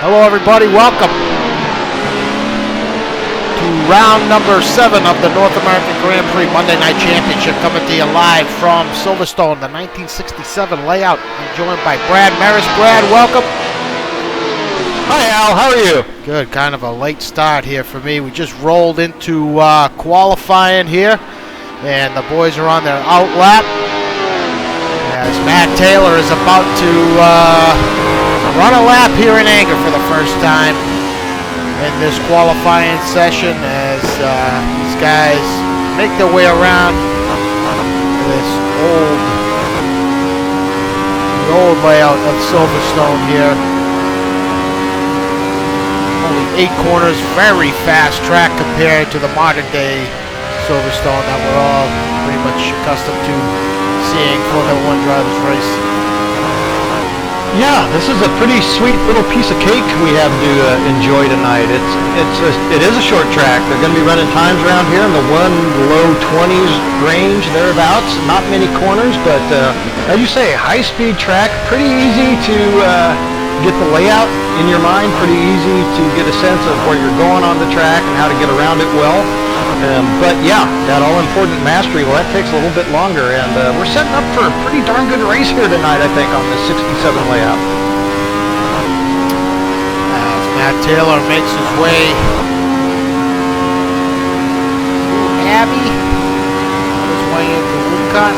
Hello everybody, welcome to round number 7 of the North American Grand Prix Monday Night Championship, coming to you live from Silverstone, the 1967 layout. I'm joined by Brad Maris. Brad, welcome. Hi Al, how are you? Good, kind of a late start here for me. We just rolled into qualifying here, and the boys are on their out lap as Matt Taylor is about to run a lap here in anger for the first time in this qualifying session as these guys make their way around this old layout of Silverstone here. Only 8 corners, very fast track compared to the modern day Silverstone that we're all pretty much accustomed to seeing Formula 1 drivers race. Yeah, this is a pretty sweet little piece of cake we have to enjoy tonight. It is a short track. They're going to be running times around here in the low 20s range, thereabouts. Not many corners, but as you say, high-speed track. Pretty easy to get the layout in your mind. Pretty easy to get a sense of where you're going on the track and how to get around it well. But yeah, that all-important mastery, well, that takes a little bit longer, and we're setting up for a pretty darn good race here tonight, I think, on this 67 layout. As Matt Taylor makes his way through Abbey, on his way into Woodcut.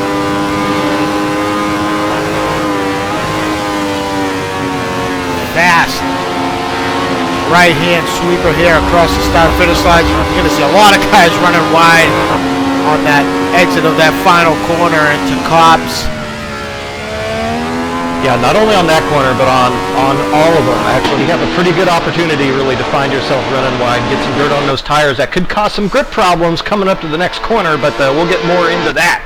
Fast right-hand sweeper here across the start-finish line. You're going to see a lot of guys running wide on that exit of that final corner into Cobbs. Yeah, not only on that corner, but on all of them. Actually, you have a pretty good opportunity, really, to find yourself running wide, get some dirt on those tires. That could cause some grip problems coming up to the next corner, but we'll get more into that.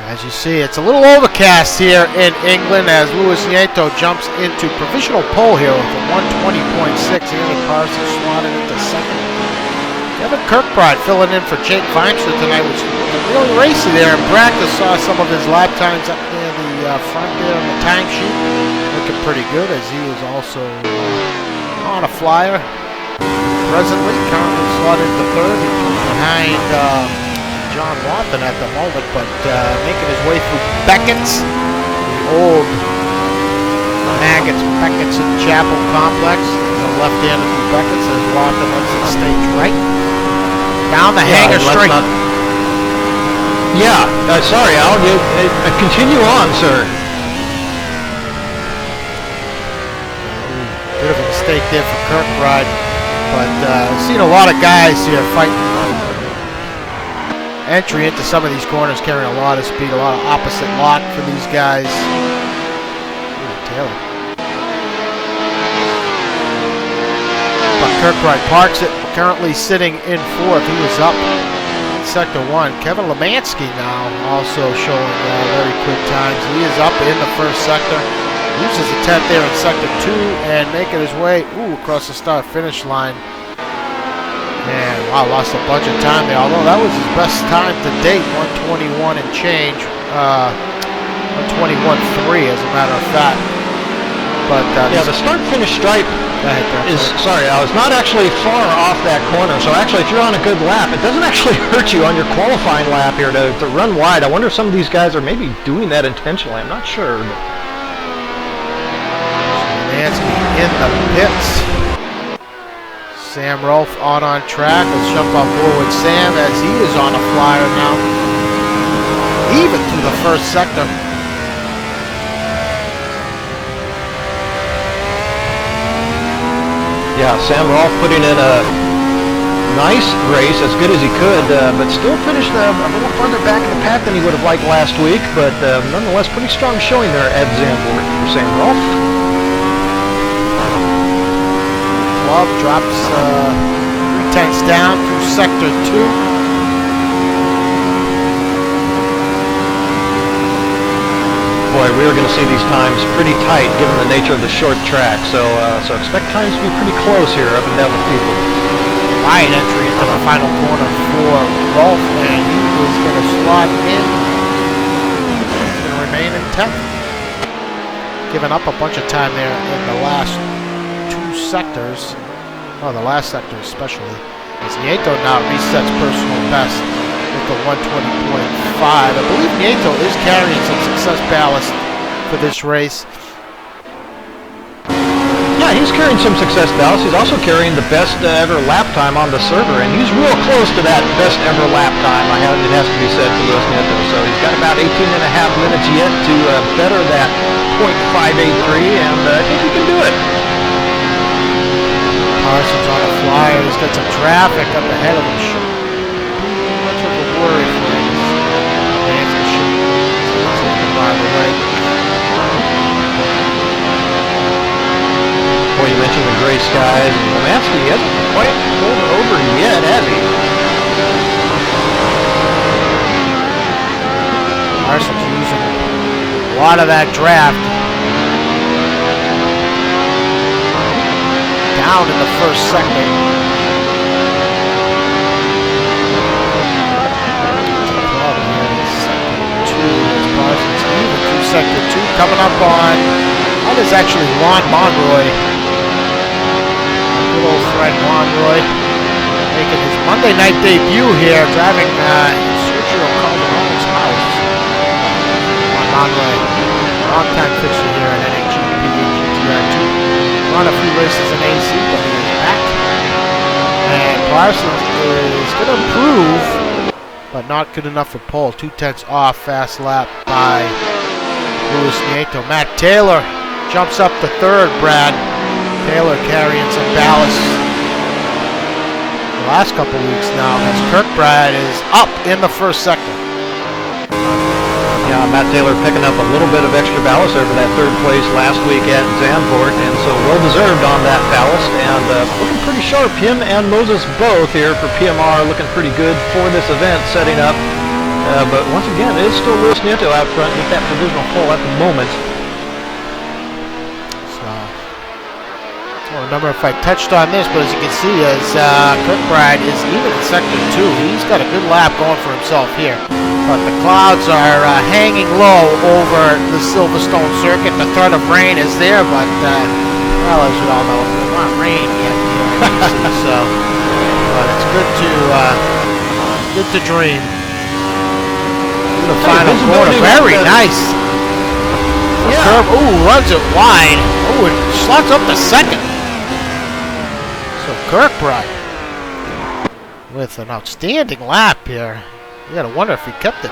As you see, it's a little overcast here in England as Nieto jumps into provisional pole here with a 120.6. Andy Parsons slotted into second. Kevin Kirkbride filling in for Jake Vimester tonight, which was really racy there in practice. Saw some of his lap times up near the front there on the timesheet. Looking pretty good as he is also on a flyer. Presently, currently slotted into third. He's behind John Watson at the moment, but making his way through Beckett's, the old Beckett's and Chapel complex. The left-handed through Beckett's as Watson lets it stage right. Down the hanger straight. Sorry, Al. Continue on, sir. Bit of a mistake there for Kirkbride, but I've seen a lot of guys here fighting entry into some of these corners, carrying a lot of speed, a lot of opposite lock for these guys. Taylor. But Kirkbride parks it, currently sitting in 4th. He was up in Sector 1. Kevin Lemansky now also showing very quick times. He is up in the first sector. Loses a 10th there in Sector 2 and making his way across the start-finish line. And wow, lost a bunch of time there, although that was his best time to date, 121 and change, 121.3 as a matter of fact. But the start-finish stripe is not actually far off that corner, so actually if you're on a good lap, it doesn't actually hurt you on your qualifying lap here to run wide. I wonder if some of these guys are maybe doing that intentionally, I'm not sure. Nancy in the pits. Sam Rolfe on track. Let's jump on board with Sam as he is on a flyer now. Even through the first sector. Yeah, Sam Rolfe putting in a nice race, as good as he could, but still finished a little further back in the pack than he would have liked last week, but nonetheless pretty strong showing there at Zandvoort for Sam Rolfe. Love drops 3/10 down through Sector 2. Boy, we are going to see these times pretty tight given the nature of the short track, so expect times to be pretty close here up and down the field. Wide entry into the final corner for Rolfe, and he was going to slot in. He's going to remain in 10th. Giving up a bunch of time there in the last 2 sectors, the last sector especially, as Nieto now resets personal best with the 120.5. I believe Nieto is carrying some success ballast for this race. Yeah, he's carrying some success ballast. He's also carrying the best ever lap time on the server, and he's real close to that best ever lap time. It has to be said for Luis Nieto. So he's got about 18 and a half minutes yet to better that .583, and I think he can do it. Parsons on a flyer. He's got some traffic up ahead of him. Too much of a worry for him. By the way. Boy, you mentioned the gray skies. Romansky hasn't quite pulled over yet, has he? Parsons using a lot of that draft. Down in the first sector. Sector 2 is Parsons even through sector 2. Coming up on, that is actually Juan Monroy. Good old Fred Monroy making his Monday night debut here, driving in Sergio Calderon's house. Juan Monroy, long-time fixture here at NHGP GTR2. Won a few races in AC, but he is back. And Parsons is going to improve, but not good enough for pole. 2/10 off, fast lap by Luis Nieto. Matt Taylor jumps up to third, Brad. Taylor carrying some ballast the last couple weeks now, as Kirkbride is up in the first sector. Yeah, Matt Taylor picking up a little bit of extra ballast over that third place last week at Zandvoort, and so well-deserved on that ballast, and looking pretty sharp. Him and Moses both here for PMR looking pretty good for this event, setting up. But once again, it is still Luis Nieto out front with that provisional pole at the moment. I don't remember if I touched on this, but as you can see, as Kirkbride is even in sector 2, he's got a good lap going for himself here. But the clouds are hanging low over the Silverstone circuit. The threat of rain is there, but well, as we all know, it's not rain yet here in DC, so but it's good to dream. The final quarter, very nice. Yeah. Ooh, runs it wide. Ooh, it slots up to second. So Kirkbride with an outstanding lap here. You gotta wonder if he kept it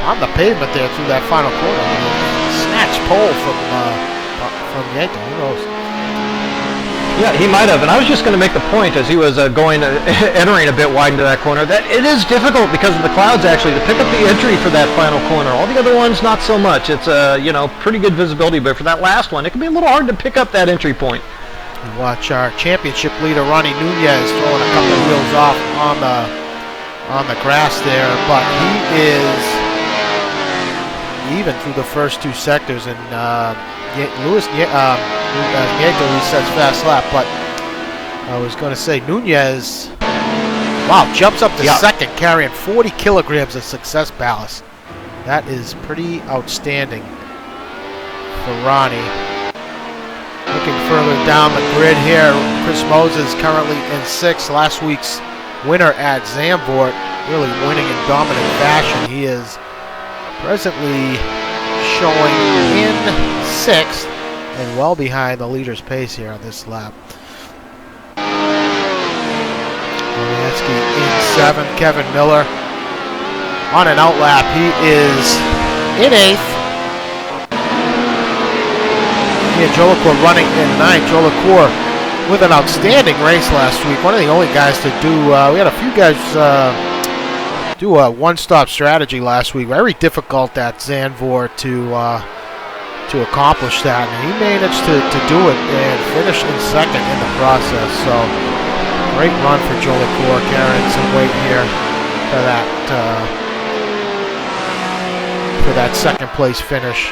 on the pavement there through that final quarter. Snatch pole from Nieto. Who knows? Yeah, he might have. And I was just going to make the point as he was entering a bit wide into that corner, that it is difficult because of the clouds actually to pick up the entry for that final corner. All the other ones, not so much. It's pretty good visibility, but for that last one, it can be a little hard to pick up that entry point. You watch our championship leader Ronnie Nunez throwing a couple of wheels off on the grass there, but he is even through the first two sectors, and Nieto resets fast lap, but I was going to say Nunez, wow, jumps up to second carrying 40 kilograms of success ballast. That is pretty outstanding for Ronnie. Looking further down the grid here, Chris Moses currently in 6th. Last week's winner at Zandvoort, really winning in dominant fashion. He is presently showing in 6th and well behind the leader's pace here on this lap. Romansky in 7th. Kevin Miller on an out lap. He is in 8th. And Jolicoeur running in 9th. Jolicoeur with an outstanding race last week. One of the only guys to do, we had a few guys do a one-stop strategy last week. Very difficult at Zandvoort to accomplish that. And he managed to do it and finish in 2nd in the process. So great run for Jolicoeur, carrying some weight here for that 2nd place finish.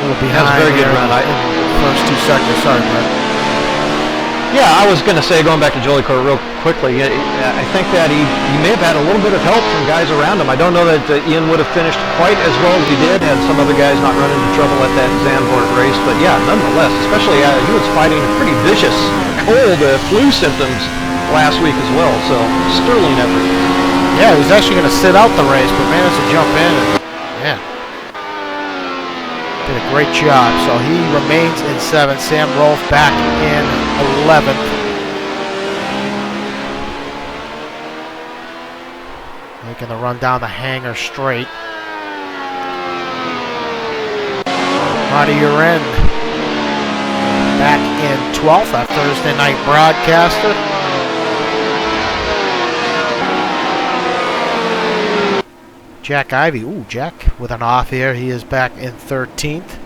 A little behind. That's a very good run. First two sectors. Sorry, Brett. Yeah, I was going to say, going back to Jolicoeur real quickly, I think that he may have had a little bit of help from guys around him. I don't know that Ian would have finished quite as well as he did had some other guys not run into trouble at that Zandvoort race. But yeah, nonetheless, especially he was fighting pretty vicious cold flu symptoms last week as well. So sterling effort. Yeah, he was actually going to sit out the race, but managed to jump in and, man, did a great job. So he remains in 7th. Sam Rolfe back in 11th. Making the run down the hangar straight. Marty Uren back in 12th, our Thursday night broadcaster. Jack Ivey, ooh, Jack with an off here. He is back in 13th.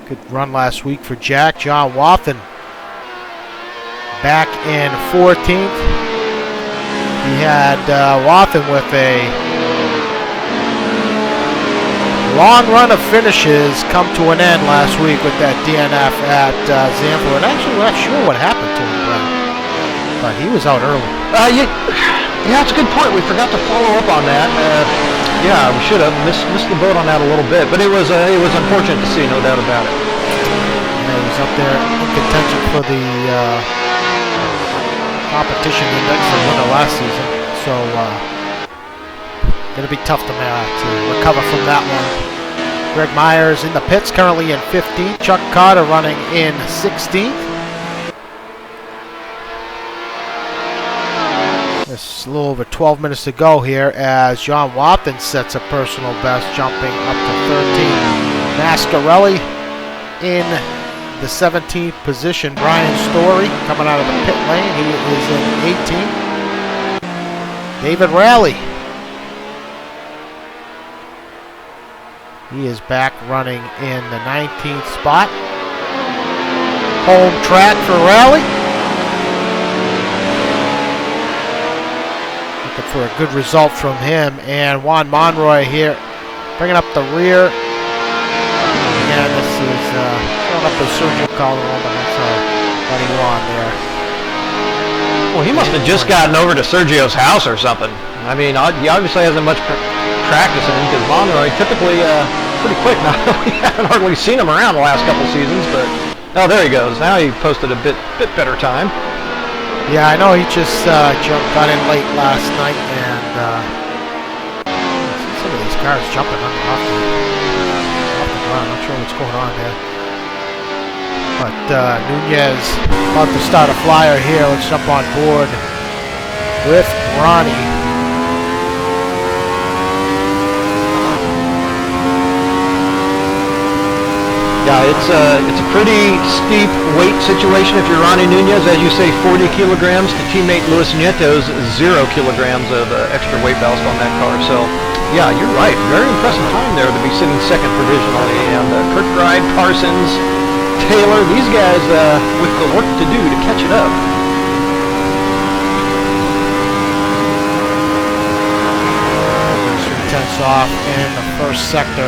Good run last week for Jack. John Wathen back in 14th. He had Wathen with a long run of finishes come to an end last week with that DNF at Zandvoort. Actually, we're not sure what happened to him, but he was out early. Yeah, that's a good point. We forgot to follow up on that. Yeah, we should have missed the boat on that a little bit, but it was unfortunate to see, no doubt about it. Yeah, he was up there in contention for the competition index for winner last season, so gonna be tough to recover from that one. Greg Myers in the pits, currently in 15th. Chuck Carter running in 16th. It's a little over 12 minutes to go here as John Wathen sets a personal best, jumping up to 13th. Mascarelli in the 17th position. Brian Story coming out of the pit lane. He is in 18th. David Rowley. He is back running in the 19th spot. Home track for Rowley. Looking for a good result from him. And Juan Monroy here bringing up the rear. And this is going up to Sergio Calderon, but that's Buddy Juan there. Well, he must have just gotten over to Sergio's house or something. I mean, he obviously hasn't much practice in him because Monroy typically pretty quick now. We haven't hardly seen him around the last couple seasons, but oh, there he goes. Now he posted a bit better time. Yeah, I know he just got in late last night, and some of these cars jumping off the ground. Not sure what's going on there. But Nunez about to start a flyer here. Let's jump on board with Ronnie. Yeah, it's a pretty steep weight situation if you're Ronnie Nunez. As you say, 40 kilograms to teammate Luis Nieto's 0 kilograms of extra weight ballast on that car. So, yeah, you're right. Very impressive time there to be sitting second provisionally. And Kirkbride, Parsons, Taylor, these guys with the work to do to catch it up. Tenths off in the first sector.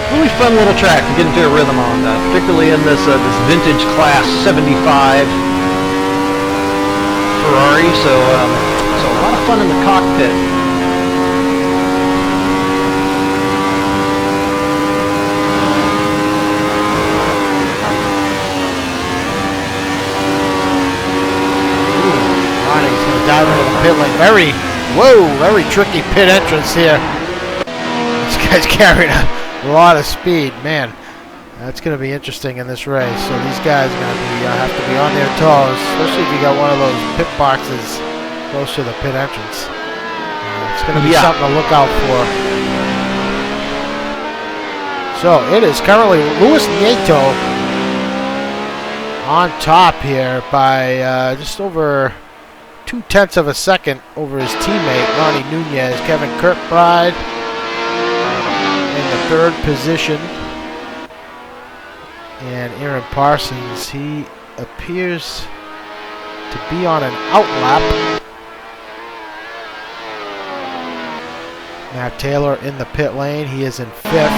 Really fun little track to get into a rhythm on, particularly in this vintage class 75 Ferrari. So a lot of fun in the cockpit. Ronnie's going to dive into the pit lane. Very tricky pit entrance here. This guy's carrying a lot of speed, man. That's going to be interesting in this race. So these guys are going to have to be on their toes, especially if you got one of those pit boxes close to the pit entrance. It's going to be something to look out for. So it is currently Luis Nieto on top here by just over 0.2 of a second over his teammate Ronnie Nunez. Kevin Kirkbride in the third position, and Aaron Parsons, he appears to be on an outlap. Matt Taylor in the pit lane. He is in 5th. Chris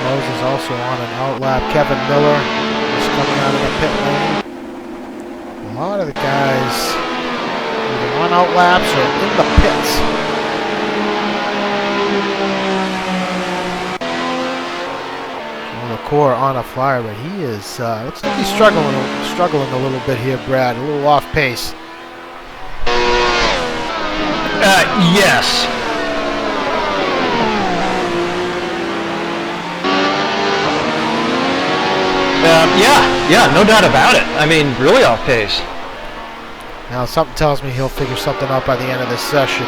Moses also on an outlap. Kevin Miller is coming out of the pit lane. A lot of the guys either on outlaps or in the pits. Core on a flyer, but he is looks like he's struggling a little bit here, Brad. A little off pace. Yes. Yeah, no doubt about it. I mean, really off pace. Now, something tells me he'll figure something out by the end of this session.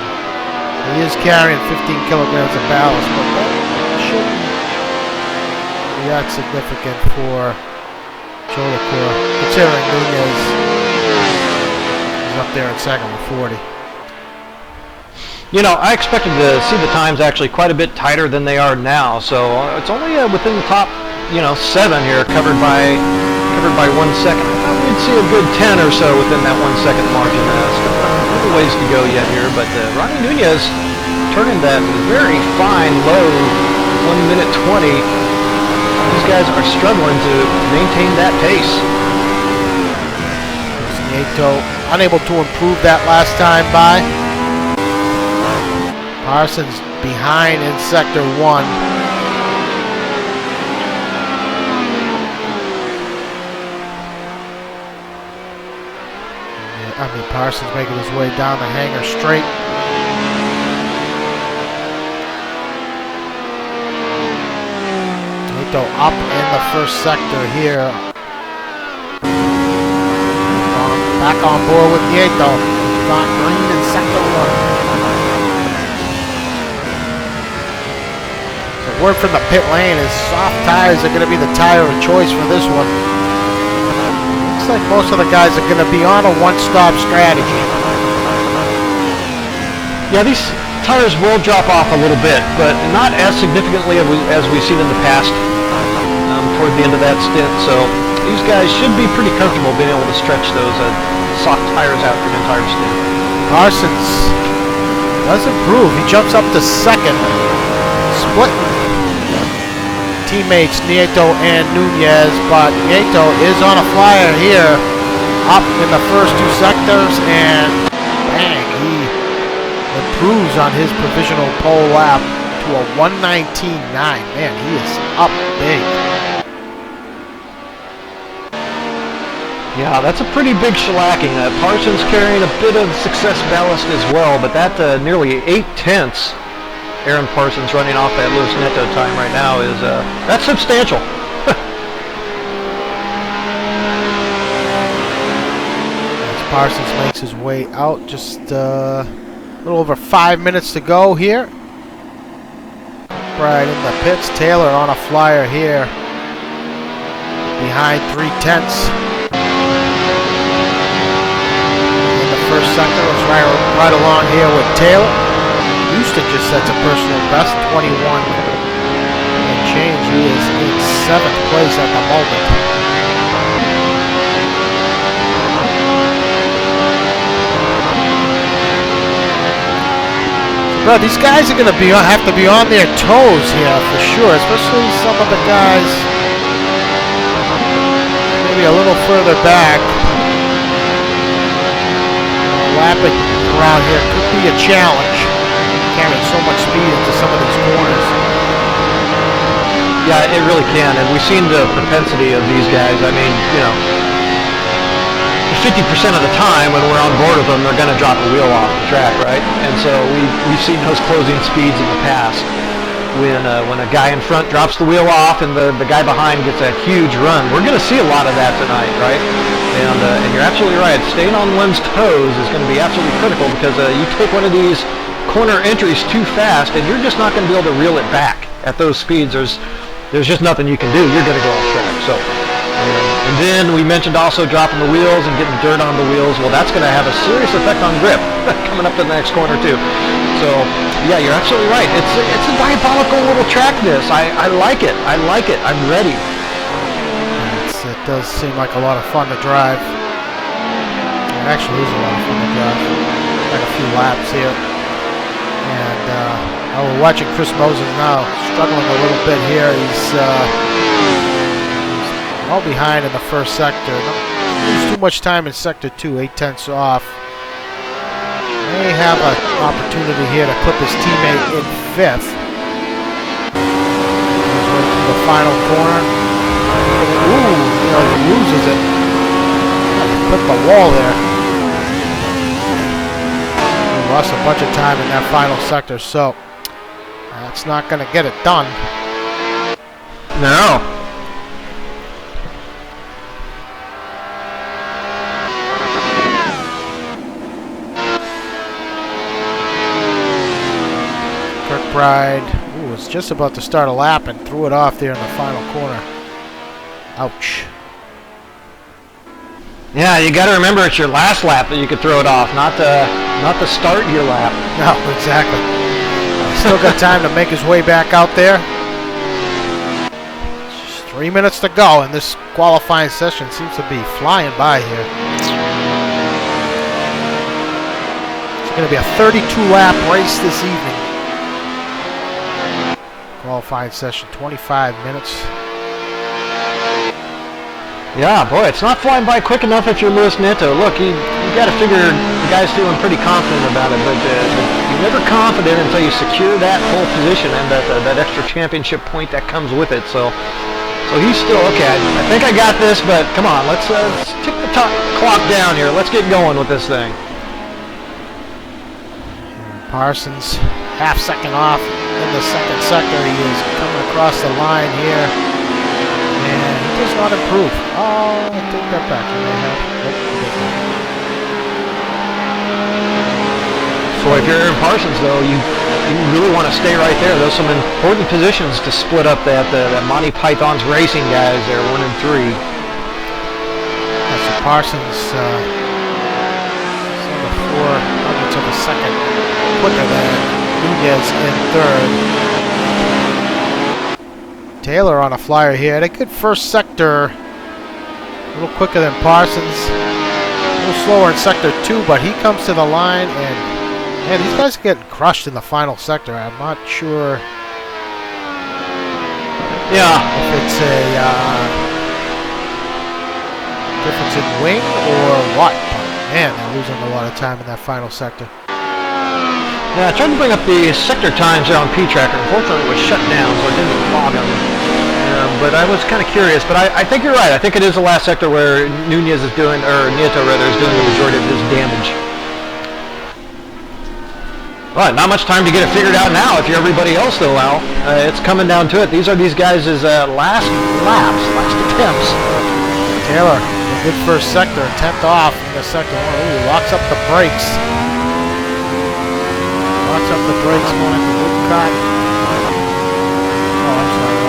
He is carrying 15 kilograms of ballast, but that shouldn't be that significant for Jolicoeur, considering Nunez is up there in second with 40. You know, I expected to see the times actually quite a bit tighter than they are now, so it's only within the top, 7 here, covered by 1 second. I thought we'd see a good 10 or so within that 1 second margin. Still a little ways to go yet here, but Ronnie Nunez turning that very fine low 1 minute 20. These guys are struggling to maintain that pace. Nieto unable to improve that last time by. Parsons behind in sector 1. Parsons making his way down the hangar straight. Nieto up in the first sector here. Back on board with Nieto. Got green in sector 1. The word from the pit lane is soft tires are going to be the tire of choice for this one. Looks like most of the guys are going to be on a one-stop strategy. Yeah, these tires will drop off a little bit, but not as significantly as we've seen in the past toward the end of that stint. So these guys should be pretty comfortable being able to stretch those soft tires out for an entire stint. Parsons does improve. He jumps up to second, splitting teammates Nieto and Nunez, but Nieto is on a flyer here, up in the first 2 sectors, and bang, he improves on his provisional pole lap to a 1:19.9. Man, he is up big. Yeah, that's a pretty big shellacking. Parsons carrying a bit of success ballast as well, but that nearly 8/10 Aaron Parsons running off that Lewis Nieto time right now is that's substantial. As Parsons makes his way out, just a little over 5 minutes to go here. Right in the pits, Taylor on a flyer here, behind 3/10. In the first sector, was right along here with Taylor. Houston just sets a personal best, 21 and change. He is in 7th place at the moment. Bro, these guys are going to have to be on their toes here for sure, especially some of the guys maybe a little further back. Lapping around here could be a challenge. Carrying so much speed into some of these corners. Yeah, it really can, and we've seen the propensity of these guys. I mean, 50% of the time when we're on board with them, they're going to drop a wheel off the track, right? And so we've seen those closing speeds in the past when a guy in front drops the wheel off and the guy behind gets a huge run. We're going to see a lot of that tonight, right? And you're absolutely right. Staying on one's toes is going to be absolutely critical, because you take one of these corner entries too fast and you're just not going to be able to reel it back at those speeds. There's just nothing you can do. You're going to go off track. So, and then we mentioned also dropping the wheels and getting dirt on the wheels. Well, that's going to have a serious effect on grip coming up to the next corner too. So yeah, you're absolutely right. It's a diabolical little track. This I like it. I like it. I'm ready. It does seem like a lot of fun to drive. Actually, he's a lot of fun to drive. Got a few laps here. And we're watching Chris Moses now, struggling a little bit here. He's all behind in the first sector. Lose too much time in sector 2, 8/10 off. May have an opportunity here to clip his teammate in 5th. He's right to the final corner. Ooh, he loses it. Clip the wall there. He lost a bunch of time in that final sector, so that's not going to get it done. No. Kirkbride was just about to start a lap and threw it off there in the final corner. Ouch. Yeah, you got to remember it's your last lap that you could throw it off, not the start of your lap. No, exactly. Still got time to make his way back out there. Just 3 minutes to go, and this qualifying session seems to be flying by here. It's going to be a 32-lap race this evening. Qualifying session, 25 minutes. Yeah, boy, it's not flying by quick enough if you're Lewis Nieto. Look, you got to figure the guy's feeling pretty confident about it, but you're never confident until you secure that pole position and that extra championship point that comes with it. So he's still okay. I think I got this, but come on, let's tick the clock down here. Let's get going with this thing. Parsons, half second off in the second sector. He is coming across the line here. And he does not improve. Oh, I take that back. He may have. So if you're Aaron Parsons, though, you really want to stay right there. Those are some important positions to split up that Monty Python's Racing guys there, 1 and 3. That's so Parsons, under 400ths of a second quicker than Nunez in 3rd. Taylor on a flyer here. Had a good first sector. A little quicker than Parsons. A little slower in sector 2, but he comes to the line, and man, these guys are getting crushed in the final sector. I'm not sure if it's a difference in wing or what. But man, they're losing a lot of time in that final sector. Yeah, I tried to bring up the sector times there on P-Tracker. Unfortunately, it was shut down, so it didn't log them. But I was kind of curious. But I think you're right. I think it is the last sector where Nunez is doing, or Nieto rather, is doing the majority of his damage. Well, not much time to get it figured out now if you're everybody else, though, Al. It's coming down to it. These are these guys' last laps, last attempts. Taylor, a good first sector, 10th off in the sector 1. Ooh, locks up the brakes. Locks up the brakes going into Woodcock. Oh, I'm sorry.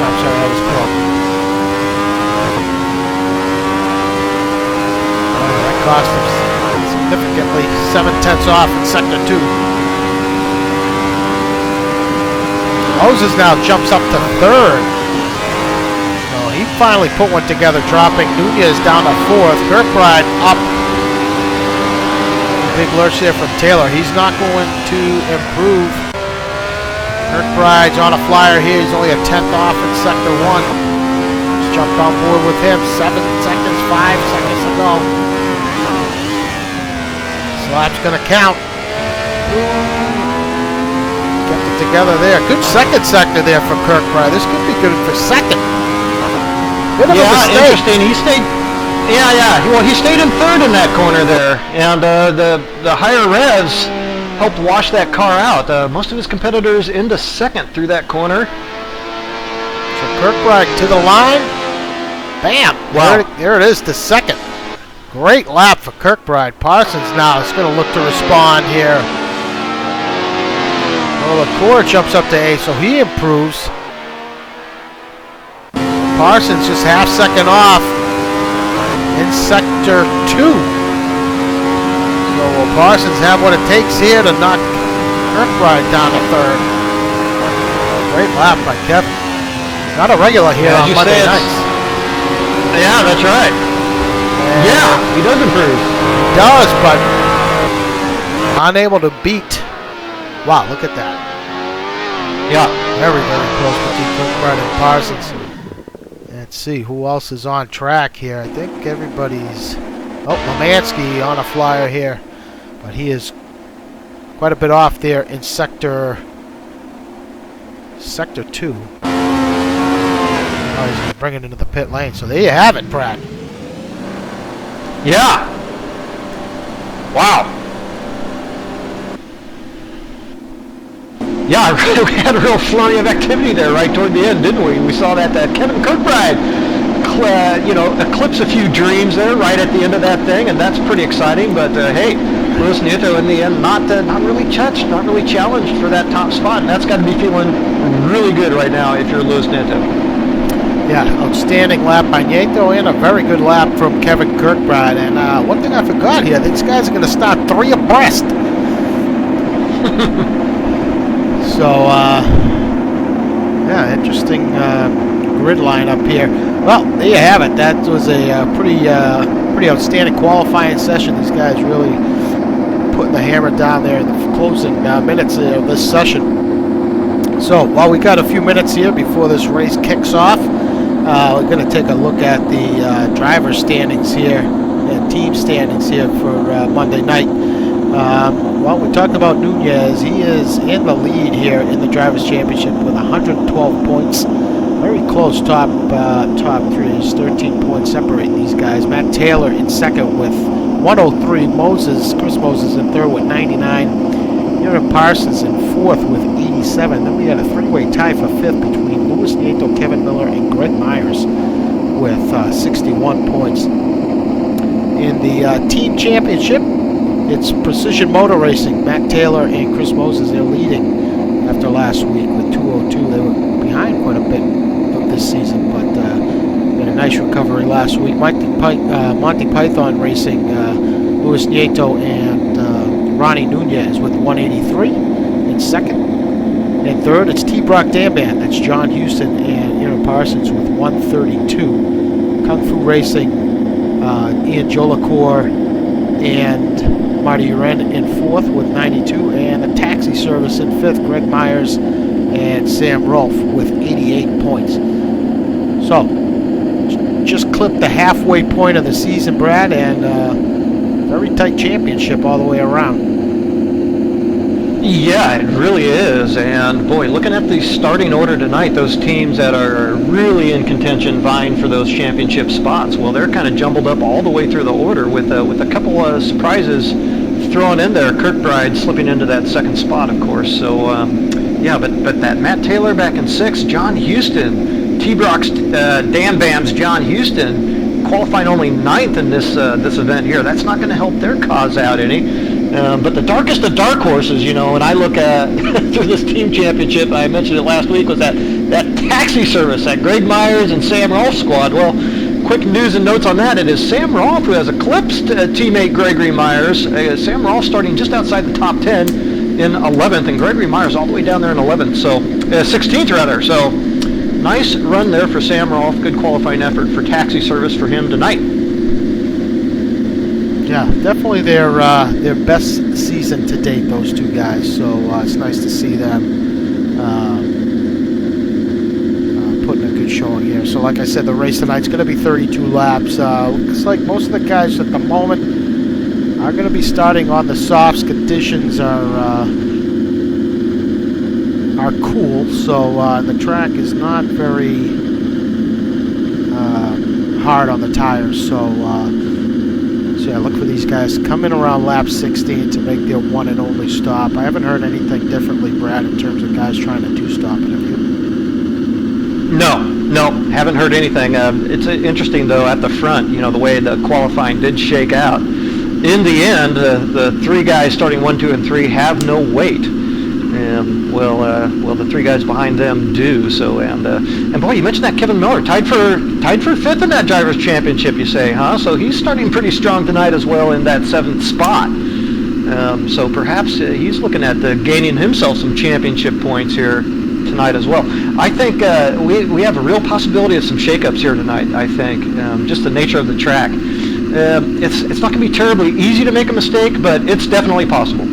I'm sorry, that was close. That cost him significantly. 7/10 off in sector 2. Moses now jumps up to 3rd. He finally put one together, dropping Nunez down to 4th. Kirkbride up. Big lurch there from Taylor. He's not going to improve. Kirkbride's on a flyer here. He's only a 10th off in sector 1. Just jumped on board with him. 7 seconds, 5 seconds to go. This lap's going to count. Kept it together there. Good second sector there for Kirkbride. This could be good for second. Interesting. He stayed. Well, he stayed in 3rd in that corner there, and the higher revs helped wash that car out. Most of his competitors into 2nd through that corner. So Kirkbride to the line. Bam! Wow. There it is to 2nd. Great lap for Kirkbride. Parsons now is going to look to respond here. Well, LaCour jumps up to 8, so he improves. Parsons just half second off in sector 2. So will Parsons have what it takes here to knock Kirkbride down to 3rd? Great lap by Kevin. Not a regular here As on you Monday say, nights. Yeah, that's right. Yeah, he does improve. He does, but unable to beat. Wow, look at that. Yeah. Very, very close between Kirkbride and Parsons. Let's see who else is on track here. I think everybody's... Oh, Lemansky on a flyer here. But he is quite a bit off there in Sector 2. Oh, he's going to bring it into the pit lane. So there you have it, Pratt. Yeah. Wow. Yeah, we had a real flurry of activity there right toward the end, didn't we? We saw that Kevin Kirkbride, eclipse a few dreams there right at the end of that thing, and that's pretty exciting. But hey, Luis Nieto in the end not really touched, not really challenged for that top spot, and that's got to be feeling really good right now if you're Luis Nieto. Yeah, outstanding lap by Nieto and a very good lap from Kevin Kirkbride. And one thing I forgot here, these guys are going to start 3 abreast. So, yeah, interesting grid line up here. Well, there you have it. That was a pretty outstanding qualifying session. These guys really putting the hammer down there in the closing minutes of this session. So, while we got a few minutes here before this race kicks off, we're going to take a look at the driver standings here and team standings here for Monday night. Well, we talked about Nunez. He is in the lead here in the Drivers' Championship with 112 points. Very close top 3. There's 13 points separating these guys. Matt Taylor in second with 103. Chris Moses in third with 99. Aaron Parsons in fourth with 87. Then we had a 3-way tie for fifth between Luis Nieto, Kevin Miller, and Greg Myers with 61 points. In the team championship, it's Precision Motor Racing. Matt Taylor and Chris Moses, they're leading after last week with 202. They were behind quite a bit of this season, but had a nice recovery last week. Monty Python Racing, Luis Nieto and Ronnie Nunez with 183 in second. In third, it's T-Brock Damban. That's John Houston and Aaron Parsons with 132. Kung Fu Racing, Ian Jolicoeur and Marty Uren in fourth with 92, and the Taxi Service in fifth, Greg Myers and Sam Rolfe with 88 points. So, just clipped the halfway point of the season, Brad, and very tight championship all the way around. Yeah, it really is. And boy, looking at the starting order tonight, those teams that are really in contention vying for those championship spots, well, they're kind of jumbled up all the way through the order with a couple of surprises thrown in there. Kirkbride slipping into that second spot, of course. So, yeah, but that Matt Taylor back in sixth, John Houston, T-Brock's Damban's John Houston, qualifying only ninth in this event here. That's not going to help their cause out any. But the darkest of dark horses, you know, and I look at through this team championship, I mentioned it last week, was that Taxi Service, that Greg Myers and Sam Rolfe squad. Well, quick news and notes on that. It is Sam Rolfe who has eclipsed teammate Gregory Myers. Sam Rolfe starting just outside the top 10 in 11th, and Gregory Myers all the way down there in 11th, so 16th rather. So nice run there for Sam Rolfe. Good qualifying effort for Taxi Service for him tonight. Yeah, definitely their best season to date, those two guys. So it's nice to see them putting a good showing here. So like I said, the race tonight's going to be 32 laps. Looks like most of the guys at the moment are going to be starting on the softs. Conditions are cool, so the track is not very hard on the tires. So yeah, look for these guys coming around lap 16 to make their one and only stop. I haven't heard anything differently, Brad, in terms of guys trying to two-stop it. Have you? No, haven't heard anything. It's interesting, though, at the front, you know, the way the qualifying did shake out. In the end, the three guys starting 1, 2, and 3 have no weight. Well, the three guys behind them do. So, and boy, you mentioned that Kevin Miller tied for fifth in that Drivers' Championship. You say, huh? So he's starting pretty strong tonight as well in that 7th spot. So perhaps he's looking at gaining himself some championship points here tonight as well. I think we have a real possibility of some shakeups here tonight. I think just the nature of the track. It's not going to be terribly easy to make a mistake, but it's definitely possible.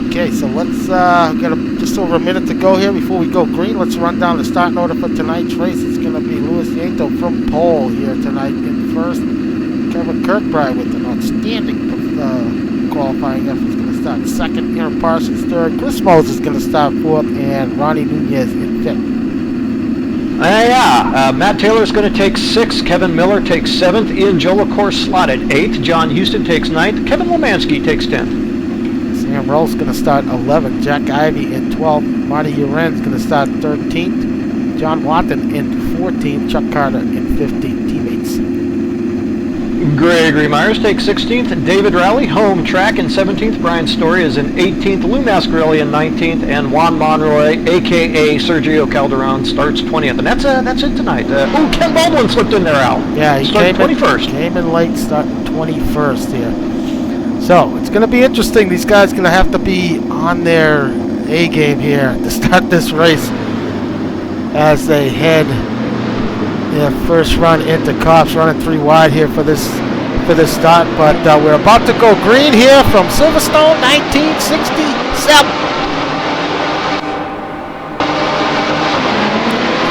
Okay, so let's got just over a minute to go here before we go green. Let's run down the starting order for tonight's race. It's going to be Louis Nieto from pole here tonight in first. Kevin Kirkbride with an outstanding qualifying effort is going to start second. Aaron Parsons third. Chris Moses is going to start fourth, and Ronnie Nunez in fifth. Matt Taylor is going to take sixth. Kevin Miller takes seventh. Ian Jolicoeur slotted eighth. John Houston takes ninth. Kevin Lomansky takes 10th. Sam Roll's going to start 11th. Jack Ivey in 12th. Marty Uren's going to start 13th. John Watton in 14th. Chuck Carter in 15th. Teammates. Gregory Myers takes 16th. David Rowley, home track, in 17th. Brian Story is in 18th. Lou Mascarelli in 19th. And Juan Monroy, a.k.a. Sergio Calderon, starts 20th. And that's it tonight. Ken Baldwin slipped in there, Al. Yeah, he started 21st. Came in late, starting 21st here. So, it's going to be interesting. These guys are going to have to be on their A game here to start this race as they head their first run into Cops, running 3 wide here for this start. But we're about to go green here from Silverstone, 1967.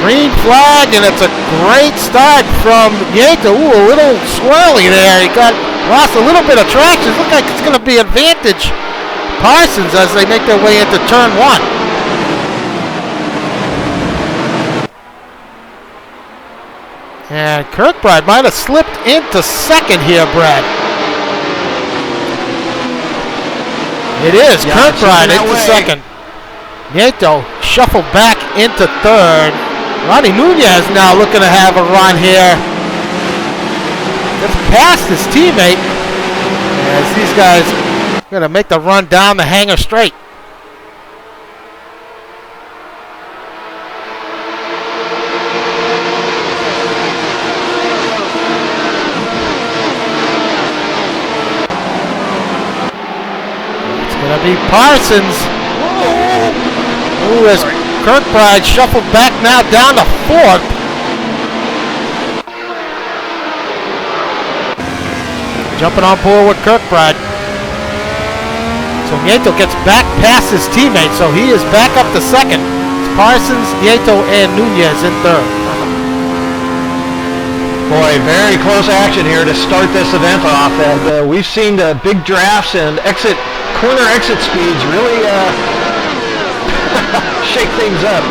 Green flag, and it's a great start from Nieto. Ooh, a little swirly there. He lost a little bit of traction. Looks like it's going to be advantage Parsons as they make their way into turn 1. And Kirkbride might have slipped into second here, Brad. It is. Yeah, Kirkbride into second. Nieto shuffled back into third. Ronnie Nunez now looking to have a run here. Just past his teammate as these guys are going to make the run down the hangar straight. It's going to be Parsons. Ooh, as Kirkbride shuffled back now down to fourth. Jumping on board with Kirkbride. So Nieto gets back past his teammate, so he is back up to second. It's Parsons, Nieto, and Nunez in third. Boy, very close action here to start this event off. And we've seen big drafts and corner exit speeds really shake things up.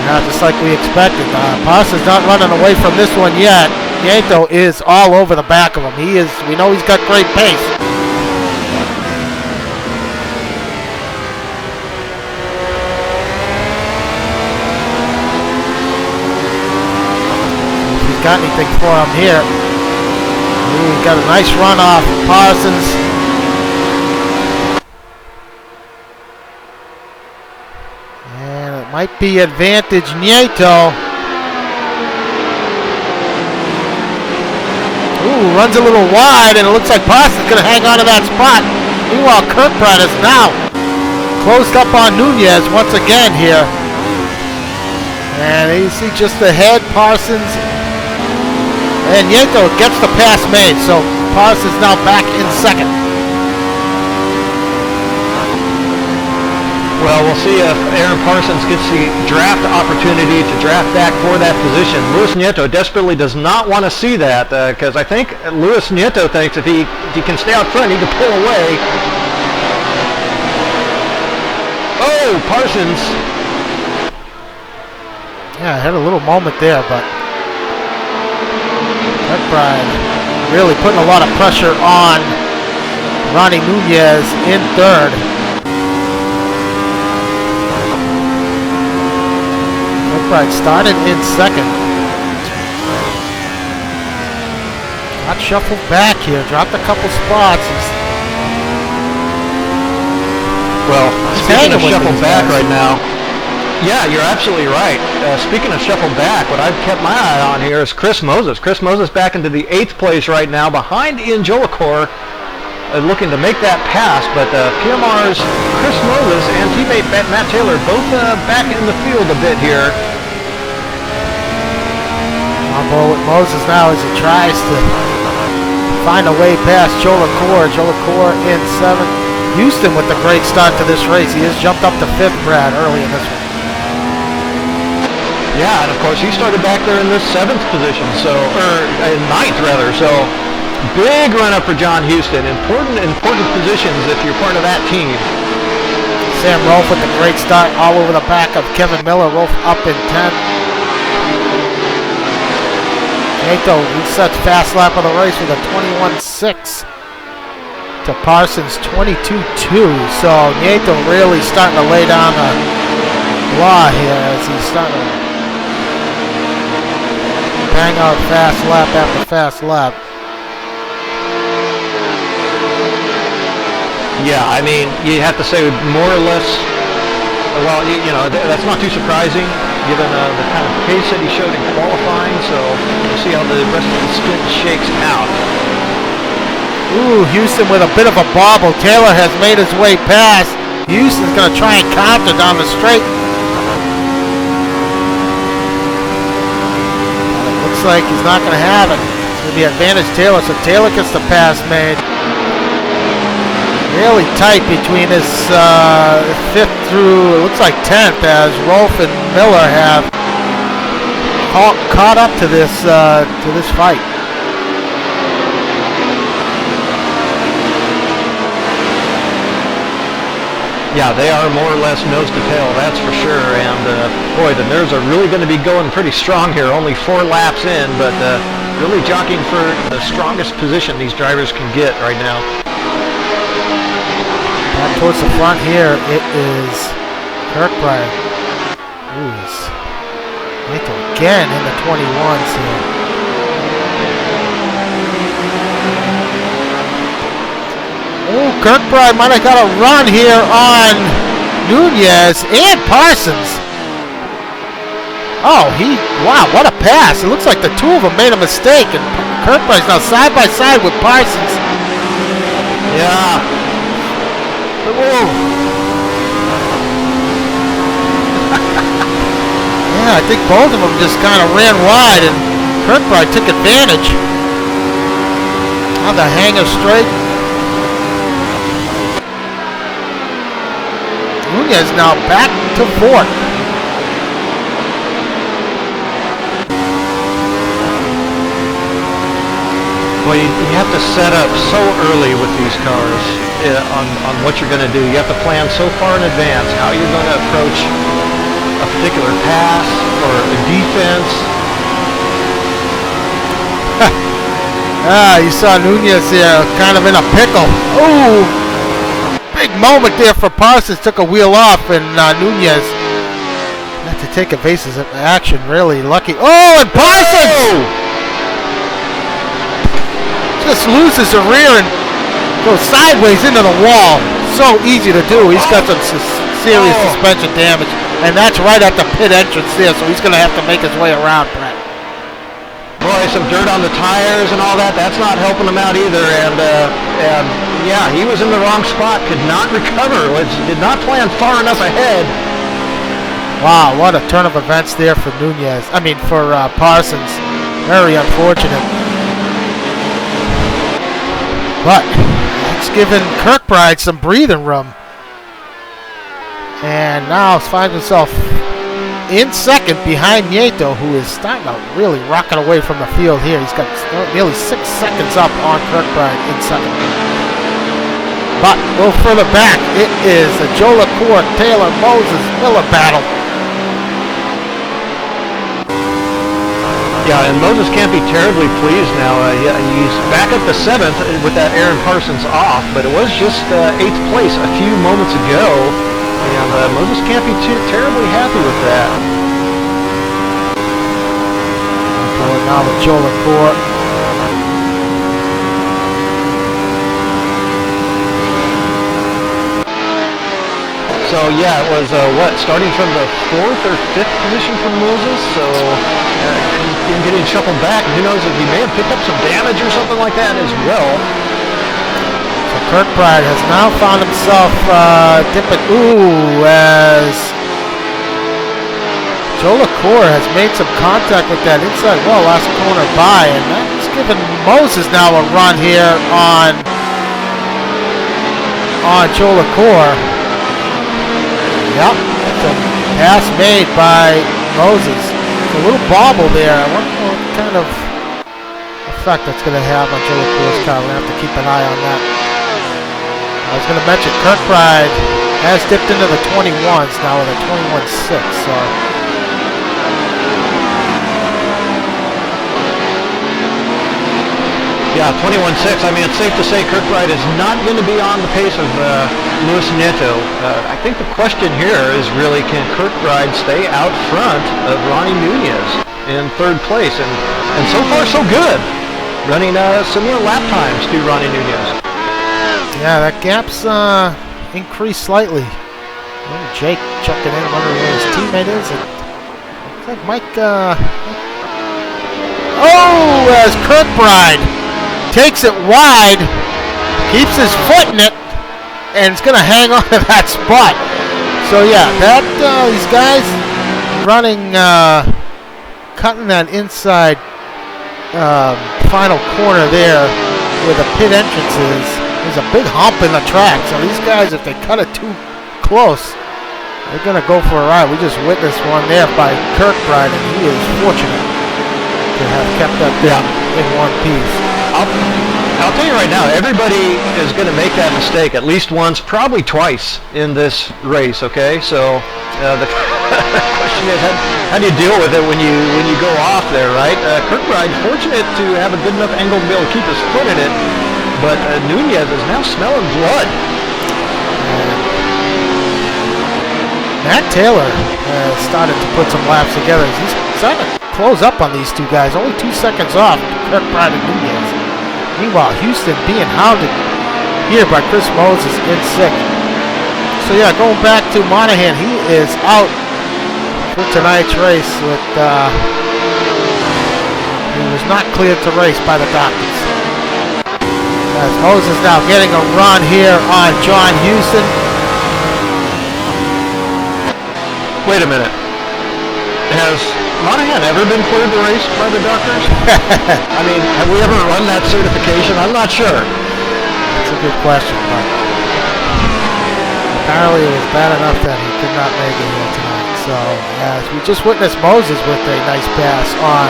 Now, just like we expected, Parsons not running away from this one yet. Nieto is all over the back of him. We know he's got great pace. If he's got anything for him here. Ooh, he got a nice run off Parsons. Might be advantage Nieto. Ooh, runs a little wide, and it looks like Parsons is going to hang on to that spot. Meanwhile, Kirkbride is now closed up on Nunez once again here. And you see just ahead, Parsons. And Nieto gets the pass made, so Parsons now back in second. Well, we'll see if Aaron Parsons gets the draft opportunity to draft back for that position. Luis Nieto desperately does not want to see that because I think Luis Nieto thinks if he can stay out front, he can pull away. Oh, Parsons. Yeah, I had a little moment there, but Kirkbride really putting a lot of pressure on Ronnie Nunez in third. Kirkbride started in second. Got shuffled back here, dropped a couple spots. Well, speaking of shuffled back right now, Yeah, you're absolutely right. Speaking of shuffle back, what I've kept my eye on here is Chris Moses. Chris Moses back into the 8th place right now, behind Ian Jolicoeur, looking to make that pass. But PMR's Chris Moses and teammate Matt Taylor both back in the field a bit here. On board with Moses now as he tries to find a way past Jolicoeur. Jolicoeur in 7th. Houston with a great start to this race. He has jumped up to 5th, Brad, early in this one. Yeah, and of course he started back there in this 7th position, so, or in 9th rather, so big run up for John Houston. Important positions if you're part of that team. Sam Rolfe with a great start all over the back of Kevin Miller. Rolfe up in 10th. Nieto resets fast lap of the race with a 21.6 to Parsons 22.2. So Nieto really starting to lay down the law here as he's starting to bang out fast lap after fast lap. Yeah, I mean, you have to say more or less, well, you know, that's not too surprising given the kind of pace that he showed in qualifying, so we'll see how the rest of the stint shakes out. Ooh, Houston with a bit of a bobble. Taylor has made his way past. Houston's going to try and counter down the straight. Looks like he's not going to have it. It's going to be advantage Taylor, so Taylor gets the pass made. Really tight between his 5th through, it looks like 10th, as Rolfe and Miller have caught up to this fight. Yeah, they are more or less nose to tail, that's for sure. And boy, the nerves are really going to be going pretty strong here. Only 4 laps in, but really jockeying for the strongest position these drivers can get right now. Back towards the front here, it is Kirkbride. Ooh, Nieto again in the 21s here. Oh, Kirkbride might have got a run here on Nunez and Parsons. Oh, wow, what a pass. It looks like the two of them made a mistake, and Kirkbride's now side by side with Parsons. Yeah. Whoa. Yeah, I think both of them just kind of ran wide, and Kirkbride took advantage. On the hanger straight. Nunez now back to 4th. Well, you have to set up so early with these cars on what you're going to do. You have to plan so far in advance how you're going to approach a particular pass or a defense. You saw Nunez there kind of in a pickle. Ooh, big moment there for Parsons. Took a wheel off, and Nunez had to take evasive action. Really lucky. Oh, and Parsons just loses the rear and goes sideways into the wall. So easy to do. He's got some serious suspension damage, and that's right at the pit entrance there, so he's going to have to make his way around, Brett. Boy, some dirt on the tires and all that. That's not helping him out either. And yeah, he was in the wrong spot. Could not recover. Did not plan far enough ahead. Wow, what a turn of events there for Nunez. I mean, for Parsons. Very unfortunate. But it's given Kirkbride some breathing room. And now finds himself in 2nd behind Nieto, who is starting to really rocking away from the field here. He's got nearly 6 seconds up on Kirkbride in 2nd. But a little further back, it is a Jolicoeur, Taylor, Moses, Miller battle. Yeah, and Moses can't be terribly pleased now. He's back up to 7th with that Aaron Parsons off, but it was just 8th place a few moments ago. And Moses can't be too terribly happy with that. Forward now with Jolicoeur. So yeah, it was starting from the 4th or 5th position from Moses. So him getting shuffled back. Who knows if he may have picked up some damage or something like that as well. So Kirkbride has now found himself dipping. Ooh, as Joe LaCour has made some contact with that inside wall last corner by, and that's given Moses now a run here on Joe LaCour. Yep, it's a pass made by Moses. It's a little bobble there. I wonder what kind of effect that's going to have on Joe LaCour's car. We're going to have to keep an eye on that. I was going to mention Kirkbride has dipped into the 21s now with a 21.6. So. Yeah, 21.6. I mean, it's safe to say Kirkbride is not going to be on the pace of Luis Nieto. I think the question here is really, can Kirkbride stay out front of Ronnie Nunez in 3rd place? And so far, so good. Running similar lap times to Ronnie Nunez. Yeah, that gap's increased slightly. Jake checking in, wondering where his teammate is. And looks like Mike... Oh, as Kirkbride takes it wide, keeps his foot in it, and it's going to hang on to that spot. So yeah, that these guys running, cutting that inside final corner there where the pit entrance is. There's a big hump in the track. So these guys, if they cut it too close, they're going to go for a ride. We just witnessed one there by Kirkbride, and he is fortunate to have kept that thing in one piece. I'll tell you right now, everybody is going to make that mistake at least once, probably twice in this race. Okay, so the question is, how do you deal with it when you go off there, right? Kirkbride fortunate to have a good enough angle to be able to keep his foot in it, but Nunez is now smelling blood. Matt Taylor has started to put some laps together. He's starting to close up on these two guys. Only 2 seconds off Kirkbride and Nunez. Meanwhile, Houston being hounded here by Chris Moses in 6th. So yeah, going back to Monahan, he is out for tonight's race with, he was not cleared to race by the doctors. As Moses now getting a run here on John Houston. Wait a minute. Has Monahan ever been cleared to race by the doctors? I mean, have we ever run that certification? I'm not sure. That's a good question, but apparently it was bad enough that he could not make it here tonight. So, as we just witnessed Moses with a nice pass on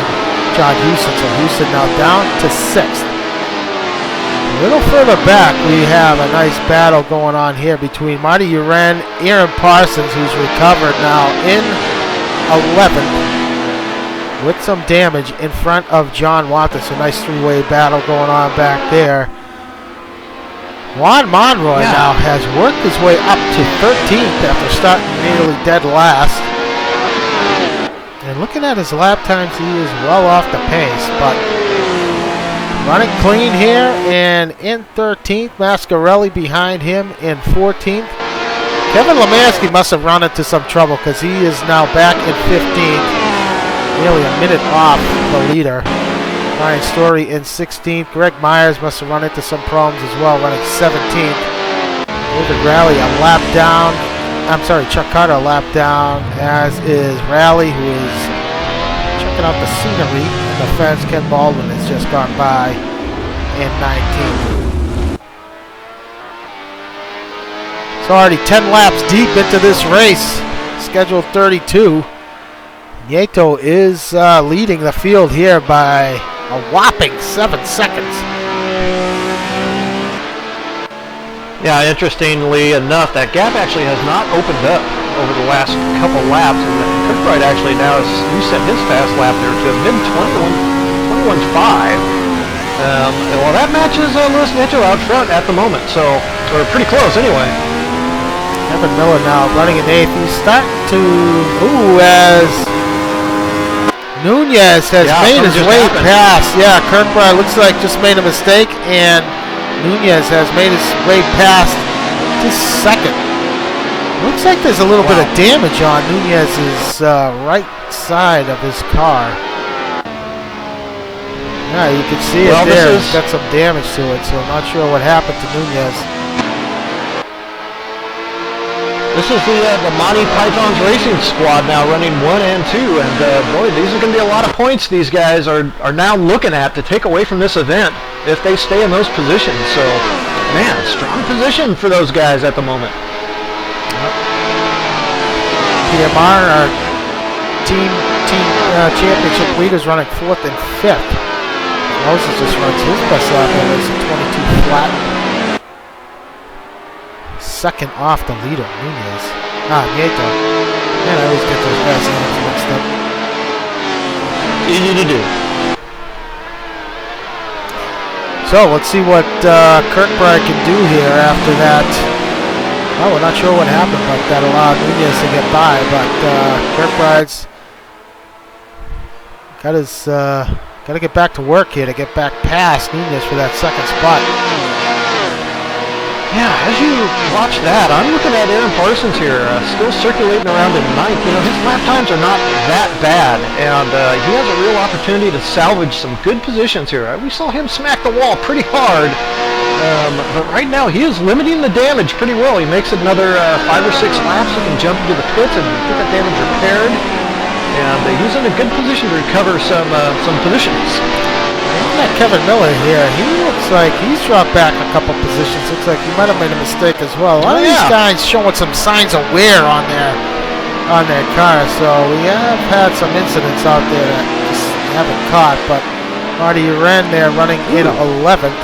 John Houston. So Houston now down to 6th. A little further back, we have a nice battle going on here between Marty Uren, Aaron Parsons, who's recovered now in 11th with some damage in front of John Waters. A nice 3-way battle going on back there. Juan Monroy now has worked his way up to 13th after starting nearly dead last. And looking at his lap times, he is well off the pace, but running clean here and in 13th. Mascarelli behind him in 14th. Kevin Lemansky must have run into some trouble because he is now back in 15th. Nearly a minute off the leader. Ryan Story in 16th. Greg Myers must have run into some problems as well, running 17th. David Raleigh a lap down. I'm sorry, Chuck Carter a lap down, as is Raleigh, who is checking out the scenery and the fence. Ken Baldwin has just gone by in 19th. So already 10 laps deep into this race, scheduled 32. Nieto is leading the field here by a whopping 7 seconds. Yeah, interestingly enough, that gap actually has not opened up over the last couple laps. And Kirkbride actually now has reset his fast lap there to a mid-21.5. Well, that matches Luis Nieto out front at the moment, so we're pretty close anyway. Evan Miller now running in 8th. He's starting to, as Nunez has made his way past. Yeah, Kirkbride looks like just made a mistake, and Nunez has made his way past to 2nd. Looks like there's a little bit of damage on Nunez's right side of his car. Yeah, you can see it there. It's got some damage to it, so I'm not sure what happened to Nunez. This is the Monty Python's Racing Squad now running 1 and 2, and boy, these are going to be a lot of points these guys are now looking at to take away from this event if they stay in those positions. So, man, strong position for those guys at the moment. PMR, our team championship leaders, running 4th and 5th. Moses just runs his best lap ever. It's a 22 flat. Second off the leader, Nunez. Nieto. Man, I always get those guys' names mixed up. Easy to do. So let's see what Kirkbride can do here after that. Well, we're not sure what happened, but that allowed Nunez to get by. But Kirkbride's got to get back to work here to get back past Nunez for that second spot. Yeah, as you watch that, I'm looking at Aaron Parsons here, still circulating around in 9th. You know, his lap times are not that bad, and he has a real opportunity to salvage some good positions here. We saw him smack the wall pretty hard, but right now he is limiting the damage pretty well. He makes another 5 or 6 laps. He can jump into the pits and get that damage repaired, and he's in a good position to recover some positions. That Kevin Miller here, he looks like he's dropped back a couple positions. Looks like he might have made a mistake as well. A lot of these guys showing some signs of wear on their cars, so we have had some incidents out there that just haven't caught. But Marty Uren there running in 11th.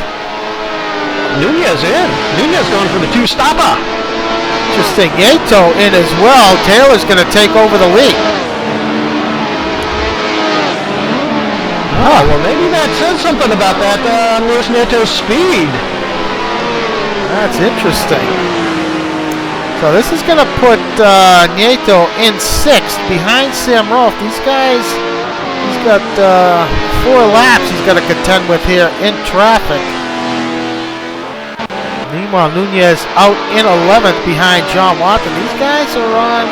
Nunez in. Nunez going for the 2-stopper. Interesting. Nieto in as well. Taylor's going to take over the lead. Oh, well, maybe that says something about that Luis Nieto's speed. That's interesting. So this is going to put Nieto in 6th behind Sam Rolfe. These guys, he's got 4 laps he's got to contend with here in traffic. Meanwhile, Nunez out in 11th behind John Watson. These guys are on...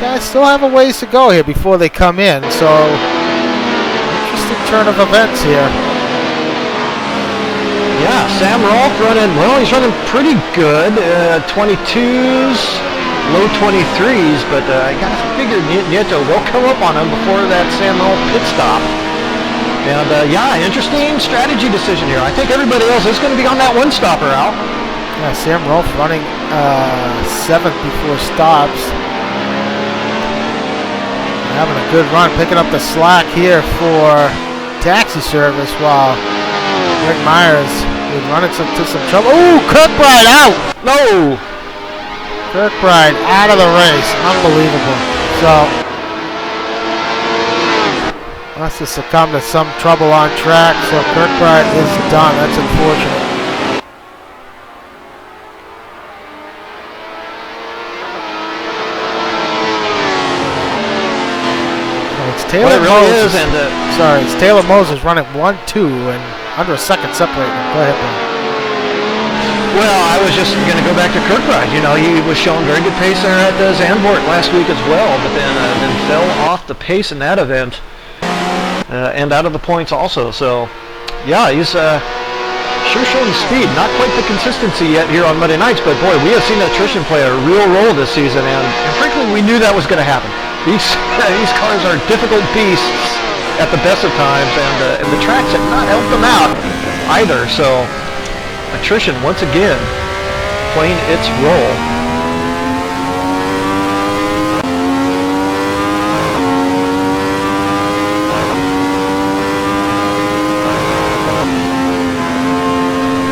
guys still have a ways to go here before they come in, so interesting turn of events here. Yeah, Sam Rolfe running, well, he's running pretty good, 22s, low 23s, but I gotta figure Nieto will come up on him before that Sam Rolfe pit stop. And yeah, interesting strategy decision here. I think everybody else is going to be on that 1-stopper out. Yeah, Sam Rolfe running 7th before stops. Having a good run, picking up the slack here for taxi service while Rick Myers would run into some trouble. Ooh, Kirkbride out! No! Kirkbride out of the race. Unbelievable. So, must have succumbed to some trouble on track, so Kirkbride is done. That's unfortunate. Taylor Moses, it's Taylor Moses running 1-2 and under a second separating him. Go ahead, Brian. Well, I was just going to go back to Kirkbride. You know, he was showing very good pace there at Zandvoort last week as well, but then fell off the pace in that event and out of the points also. So, yeah, he's sure showing speed. Not quite the consistency yet here on Monday nights, but boy, we have seen attrition play a real role this season, and frankly, we knew that was going to happen. These cars are difficult beasts at the best of times, and the tracks have not helped them out either. So attrition once again playing its role.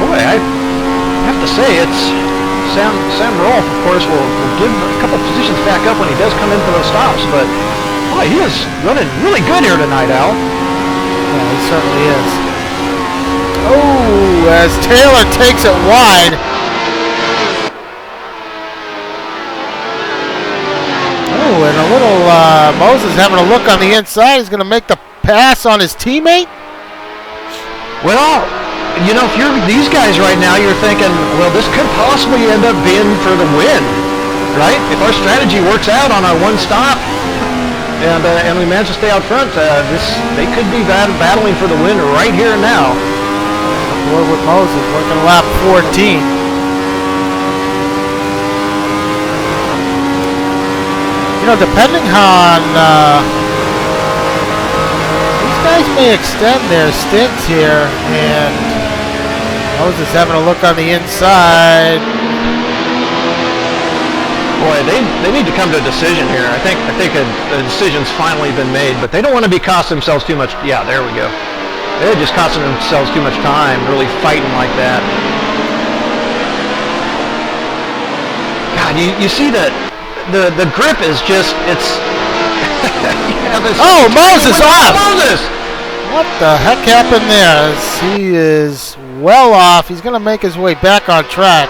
Boy, I have to say it's. Sam Rolfe, of course, will give a couple positions back up when he does come in for those stops, but boy, he is running really good here tonight, Al. Yeah, he certainly is. Oh, as Taylor takes it wide. Oh, and a little Moses having a look on the inside. He's going to make the pass on his teammate. Well, you know, if you're these guys right now, you're thinking, well, this could possibly end up being for the win, right? If our strategy works out on our one stop, and we manage to stay out front, they could be battling for the win right here and now. Boy, with Moses working lap 14. You know, depending on these guys may extend their stints here, and Moses having a look on the inside. Boy, they need to come to a decision here. I think a decision's finally been made, but they don't want to be costing themselves too much. Yeah, there we go. They're just costing themselves too much time, really fighting like that. God, you see that the grip is just, it's... Oh, Moses off! Moses! What the heck happened there? He is well off. He's going to make his way back on track.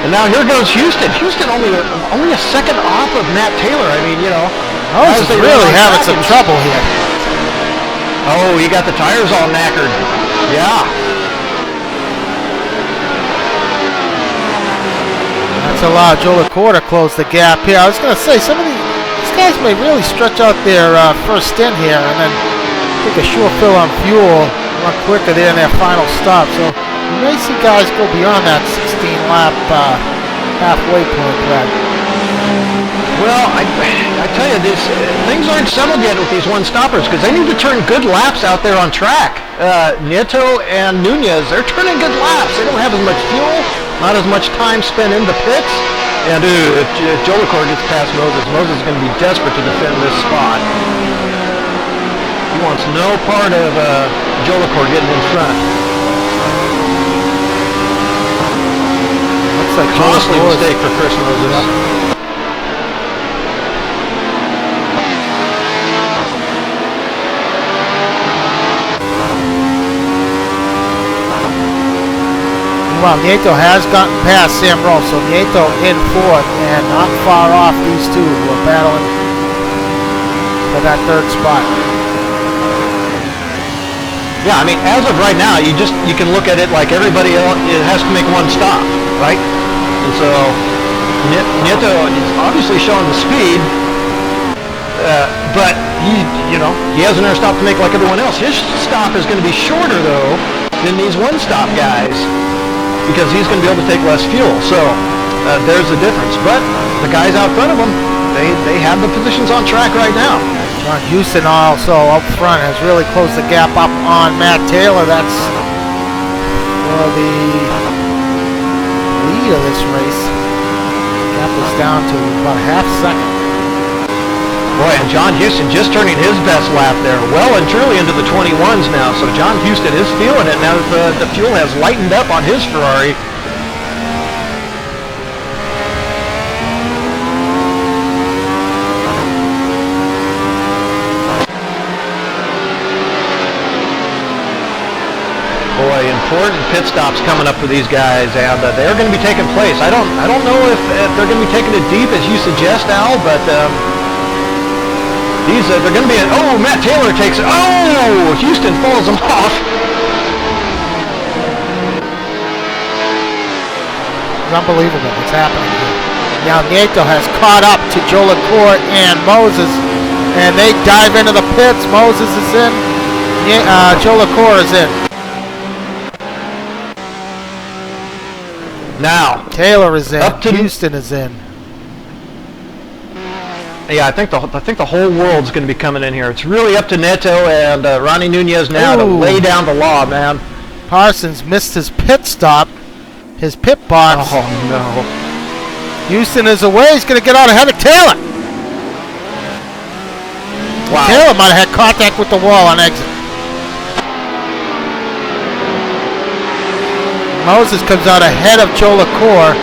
And now here goes Houston. Houston only a second off of Matt Taylor. I mean, you know. Moses really having some trouble here. Oh, he got the tires all knackered. Yeah. That's allowed Joe LaCour to close the gap here. I was going to say, some of these guys may really stretch out their first stint here and then take a sure fill on fuel, run quicker there in their final stop. So you may see guys go beyond that 16-lap halfway point, Brad. Well, I tell you, things aren't settled yet with these one-stoppers because they need to turn good laps out there on track. Nieto and Nunez, they're turning good laps. They don't have as much fuel, not as much time spent in the pits. And if Joe LaCour gets past Moses, Moses is going to be desperate to defend this spot. He wants no part of Joe LaCour getting in front. Looks like Costly mistake for Chris Moses. Yep. Well, Nieto has gotten past Sam Rowe, so Nieto in fourth and not far off these two who are battling for that third spot. Yeah, I mean, as of right now, you can look at it like everybody else. It has to make one stop, right? And so Nieto is obviously showing the speed, but he has another stop to make like everyone else. His stop is going to be shorter though than these one-stop guys, because he's going to be able to take less fuel. So there's the difference. But the guys out front of him, they have the positions on track right now. John Houston also up front has really closed the gap up on Matt Taylor. That's for the lead of this race. The gap is down to about a half second. Boy, and John Houston just turning his best lap there, well and truly into the 21s now. So John Houston is feeling it now that the fuel has lightened up on his Ferrari. Boy, important pit stops coming up for these guys, and they're going to be taking place. I don't know if they're going to be taking it deep as you suggest, Al, but. They're going to be Matt Taylor takes it. Oh, Houston falls him off. It's unbelievable what's happening here. Now Nieto has caught up to Joe LaCour and Moses, and they dive into the pits. Moses is in. Joe LaCour is in. Now Taylor is in. Houston is in. Yeah, I think the whole world's going to be coming in here. It's really up to Nieto and Ronnie Nunez now to lay down the law, man. Parsons missed his pit stop, his pit box. Oh no! Houston is away. He's going to get out ahead of Taylor. Wow. Taylor might have had contact with the wall on exit. Moses comes out ahead of Joe LaCour.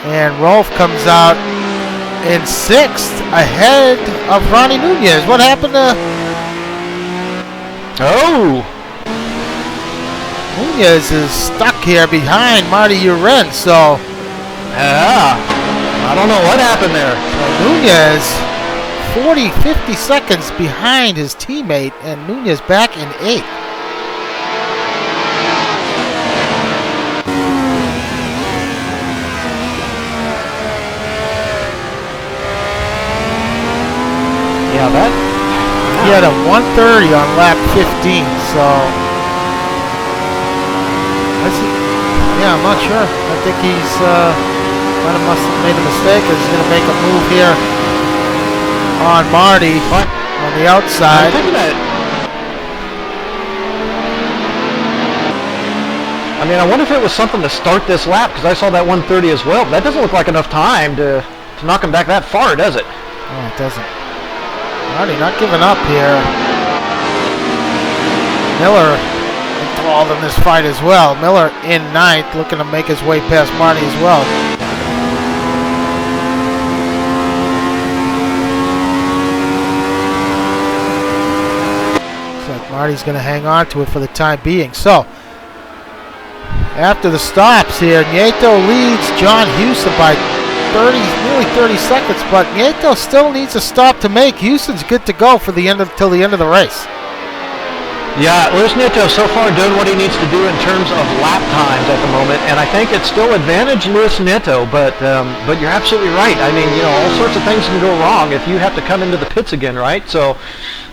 And Rolf comes out in sixth ahead of Ronnie Nunez. What happened to... Oh! Nunez is stuck here behind Marty Uren, so... Yeah. I don't know what happened there. So Nunez 40, 50 seconds behind his teammate, and Nunez back in 8th. Yeah, that. He had a 1:30 on lap 15, so yeah, I'm not sure. I think he's might have must have made a mistake. He's going to make a move here on Marty on the outside. I mean, I wonder if it was something to start this lap, because I saw that 1:30 as well. But that doesn't look like enough time to knock him back that far, does it? Oh, it doesn't. Marty not giving up here. Miller involved in this fight as well. Miller in 9th, looking to make his way past Marty as well. Looks like Marty's going to hang on to it for the time being. So, after the stops here, Nieto leads John Houston by nearly 30 seconds, but Nieto still needs a stop to make. Houston's good to go for till the end of the race. Yeah, Lewis Nieto so far doing what he needs to do in terms of lap times at the moment, and I think it's still advantage Lewis Nieto, but you're absolutely right. I mean, you know, all sorts of things can go wrong if you have to come into the pits again, right? So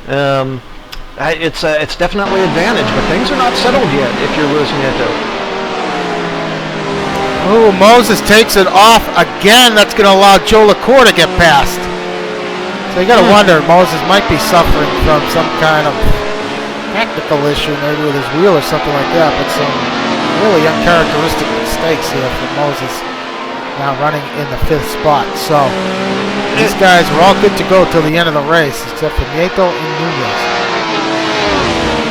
it's definitely advantage, but things are not settled yet if you're Lewis Nieto. Ooh, Moses takes it off again. That's going to allow Joe LaCour to get past. So you got to wonder, Moses might be suffering from some kind of technical issue, maybe with his wheel or something like that, but some really uncharacteristic mistakes here for Moses, now running in the 5th spot. So these guys are all good to go till the end of the race, except for Nieto and Nunez.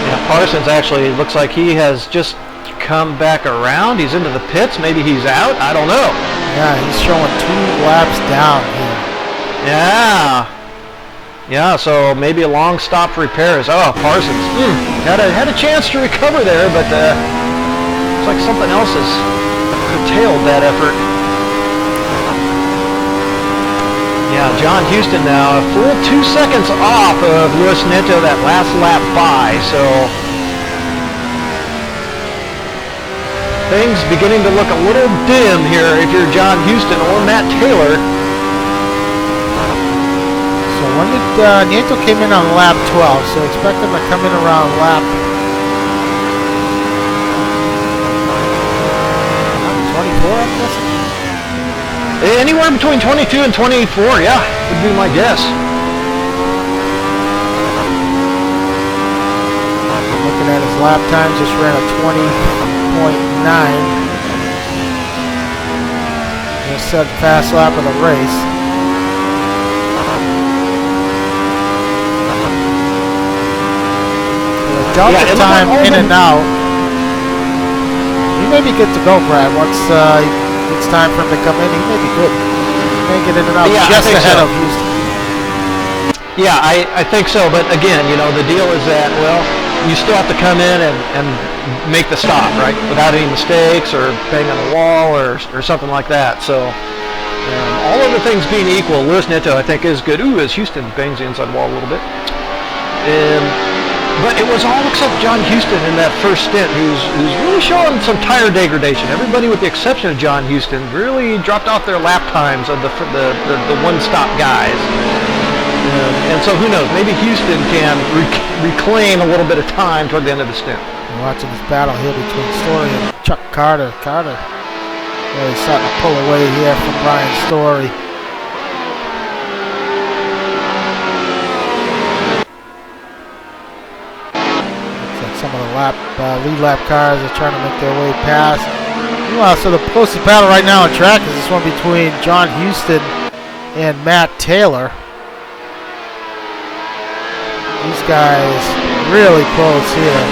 Yeah, Parsons actually looks like he has just come back around. He's into the pits. Maybe he's out. I don't know. Yeah, he's showing 2 laps down here. Yeah, so maybe a long stop for repairs. Oh, Parsons had a chance to recover there, but looks like something else has curtailed that effort. Yeah, John Houston now a full 2 seconds off of Lewis Nieto that last lap by, so things beginning to look a little dim here if you're John Houston or Matt Taylor. So when did Nieto came in on lap 12, so expect him to come in around lap 24, I'm guessing? Anywhere between 22 and 24, yeah, would be my guess. Looking at his lap time, just ran a 20.9. Just said fast lap of the race. Delta time in and out. He may be good to go, Brad. Once it's time for him to come in, he may be good. He may get in and out just ahead of Houston. Yeah, I think so. But again, you know, the deal is that, well, you still have to come in and make the stop, right? Without any mistakes or bang on the wall or something like that. So all other things being equal, Lewis Nieto, I think, is good. Ooh, as Houston bangs the inside wall a little bit. But it was all except John Houston in that first stint who's really showing some tire degradation. Everybody with the exception of John Houston really dropped off their lap times of the one-stop guys. And so who knows, maybe Houston can reclaim a little bit of time toward the end of the stint. We're watching this battle here between Story and Chuck Carter. Carter really starting to pull away here from Brian Story. Some of the lead lap cars are trying to make their way past. Meanwhile, so the closest battle right now on track is this one between John Houston and Matt Taylor. These guys really close here.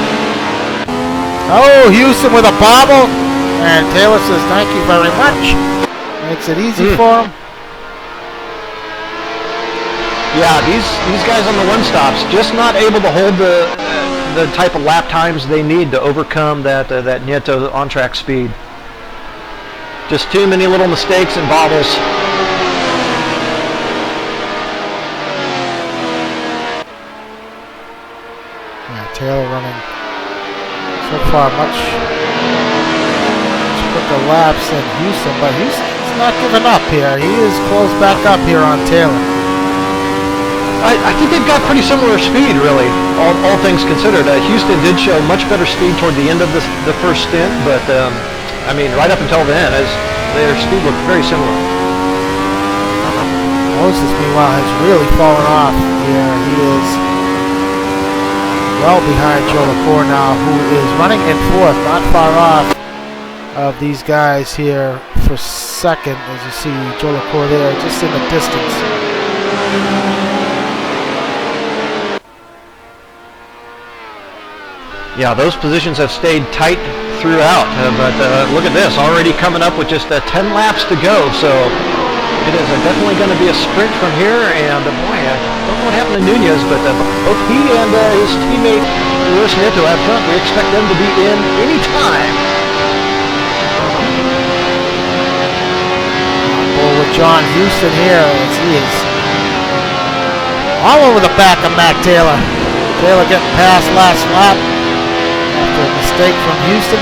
Oh, Houston with a bobble, and Taylor says thank you very much. Makes it easy for him. Yeah, these guys on the one-stops just not able to hold the type of lap times they need to overcome that Nieto on-track speed. Just too many little mistakes and bobbles. Yeah, Taylor running so far much quicker laps than Houston, but Houston's not giving up here. He is close back up here on Taylor. I think they've got pretty similar speed, really, all things considered. Houston did show much better speed toward the end of the first stint, but I mean, right up until then, as their speed looked very similar. Moses, meanwhile, has really fallen off here. He is well behind Joe LaCour now, who is running in fourth, not far off of these guys here for second. As you see, Joe LaCour there, just in the distance. Yeah, those positions have stayed tight throughout, but look at this, already coming up with just 10 laps to go, so it is definitely going to be a sprint from here, and boy, I don't know what happened to Nunez, but both he and his teammate Luis Nieto out front, we expect them to be in any time. With John Houston here, as he is all over the back of Matt Taylor. Taylor getting past last lap after a mistake from Houston.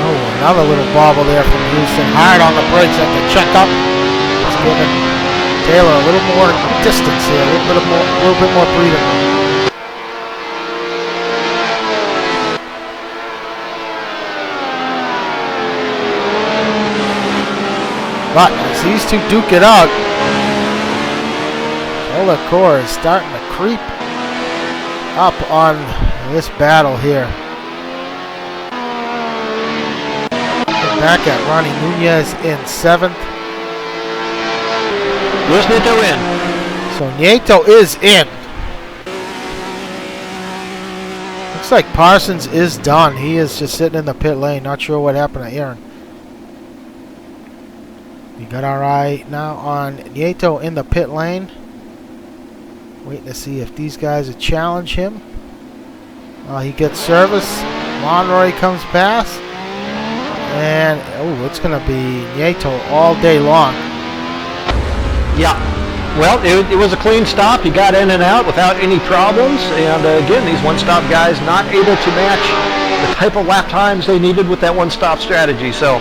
Oh, another little bobble there from Houston. Hard on the brakes at the checkup. It's giving Taylor a little more distance here, a little bit more breathing room. But as these two duke it out, Joe LaCour is starting to creep up on this battle here. Back at Ronnie Nunez in seventh. Luis Nieto in. So Nieto is in. Looks like Parsons is done. He is just sitting in the pit lane. Not sure what happened to Aaron. We got our eye now on Nieto in the pit lane. Waiting to see if these guys will challenge him. He gets service. Monroy comes past. And, oh, it's going to be Nieto all day long. Yeah. Well, it was a clean stop. He got in and out without any problems. And again, these one-stop guys not able to match the type of lap times they needed with that one-stop strategy. So,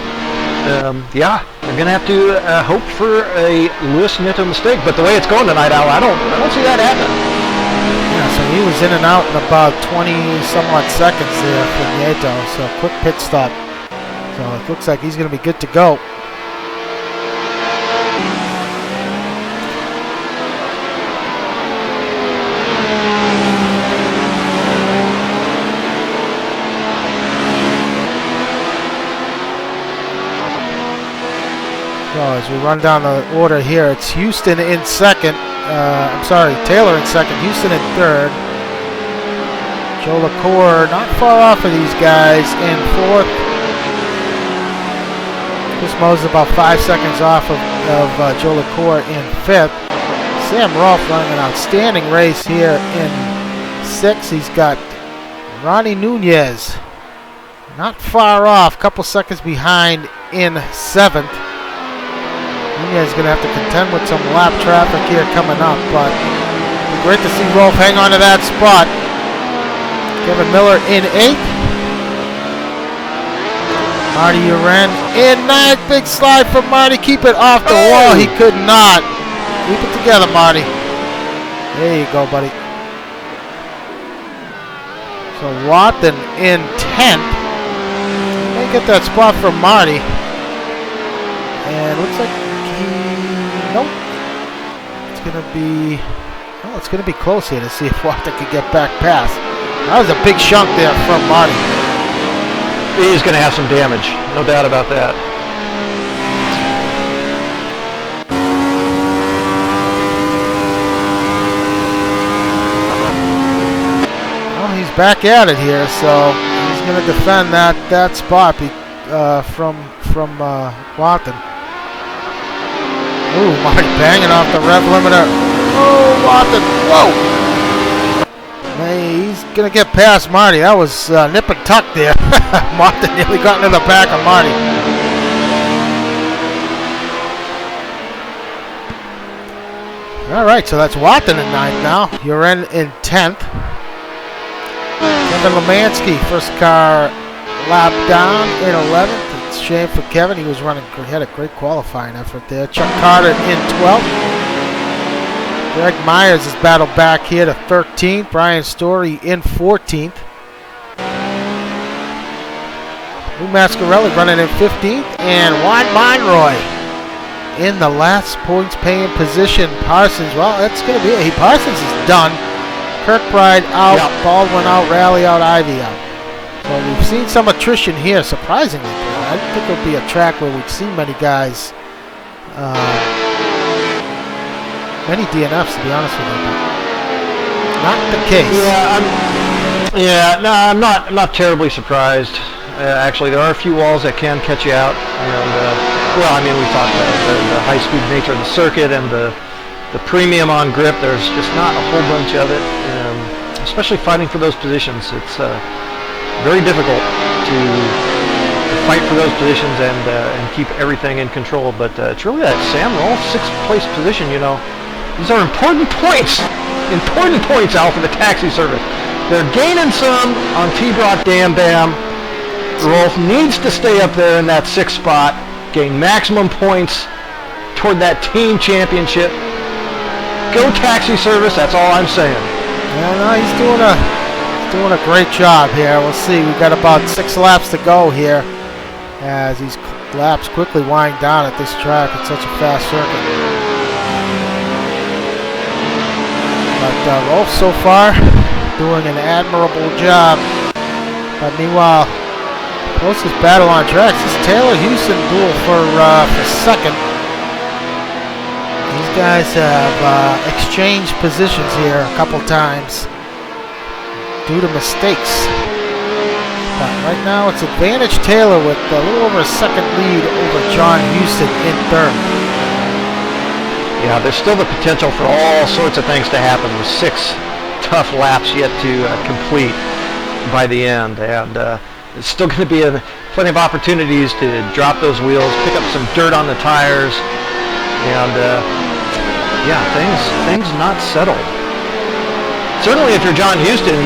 yeah, they're going to have to hope for a Luis Nieto mistake. But the way it's going tonight, Al, I don't see that happening. Yeah, so he was in and out in about 20-somewhat seconds there for Nieto. So, quick pit stop. So, it looks like he's going to be good to go. So as we run down the order here, it's Houston in second. Taylor in second, Houston in third. Joe LaCour not far off of these guys in fourth. Chris Moses about 5 seconds off of Joe LaCour in fifth. Sam Rolfe running an outstanding race here in sixth. He's got Ronnie Nunez not far off, couple seconds behind in seventh. Nunez is going to have to contend with some lap traffic here coming up, but it'd be great to see Rolfe hang on to that spot. Kevin Miller in eighth. Marty Uren in ninth. Big slide from Marty. Keep it off the wall. He could not. Keep it together, Marty. There you go, buddy. So Watson in 10th. May get that spot from Marty. And looks like nope. It's gonna be close here to see if Watson could get back past. That was a big chunk there from Marty. He's going to have some damage, no doubt about that. Well, he's back at it here, so he's going to defend that spot from Watson. Ooh, Marty banging off the rev limiter. Oh, Watson! Whoa! He's going to get past Marty. That was nip and tuck there. Martin nearly got into the back of Marty. All right, so that's Watton in 9th now. Uren in 10th. Kevin Lemansky, first car lap down in 11th. It's a shame for Kevin. He had a great qualifying effort there. Chuck Carter in 12th. Greg Myers has battled back here to 13th. Brian Story in 14th. Lou Mascarelli running in 15th. And Juan Monroy in the last points paying position. Parsons, well, that's going to be it. Parsons is done. Kirkbride out, yep. Baldwin out, Rally out, Ivy out. So we've seen some attrition here, surprisingly. I didn't think it would be a track where we'd see many guys, many DNFs, to be honest with you. Not the case. I'm not terribly surprised. Actually, there are a few walls that can catch you out. And, well, I mean, we talked about the high-speed nature of the circuit and the premium on grip. There's just not a whole bunch of it, especially fighting for those positions. It's very difficult to fight for those positions and keep everything in control. But it's really that Sam Rolfe 6th place position, you know. These are important points out for the taxi service. They're gaining some on T-Brock Dam Bam. Rolfe needs to stay up there in that 6th spot, gain maximum points toward that team championship. Go taxi service, that's all I'm saying. Yeah, no, he's doing a great job here. We'll see. We've got about 6 laps to go here as these laps quickly wind down at this track. It's such a fast circuit. But Rolfe so far doing an admirable job. But meanwhile, closest battle on tracks is Taylor Houston duel for second. These guys have exchanged positions here a couple times due to mistakes. But right now it's advantage Taylor with a little over a second lead over John Houston in 3rd. Yeah, there's still the potential for all sorts of things to happen with 6 tough laps yet to complete by the end. And it's still going to be plenty of opportunities to drop those wheels, pick up some dirt on the tires, and yeah, things not settled. Certainly, if you're John Houston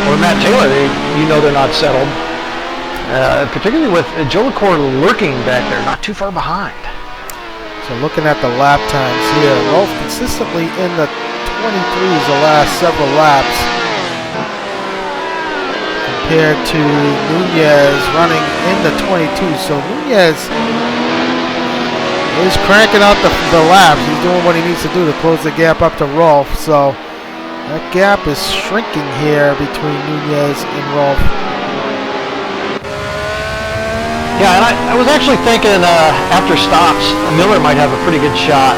or Matt Taylor, you know they're not settled. Particularly with Joe LaCour lurking back there, not too far behind. So looking at the lap times here, Rolfe consistently in the 23s the last several laps, compared to Nunez running in the 22s. So Nunez is cranking out the laps. He's doing what he needs to do to close the gap up to Rolfe. So that gap is shrinking here between Nunez and Rolfe. Yeah, and I was actually thinking after stops, Miller might have a pretty good shot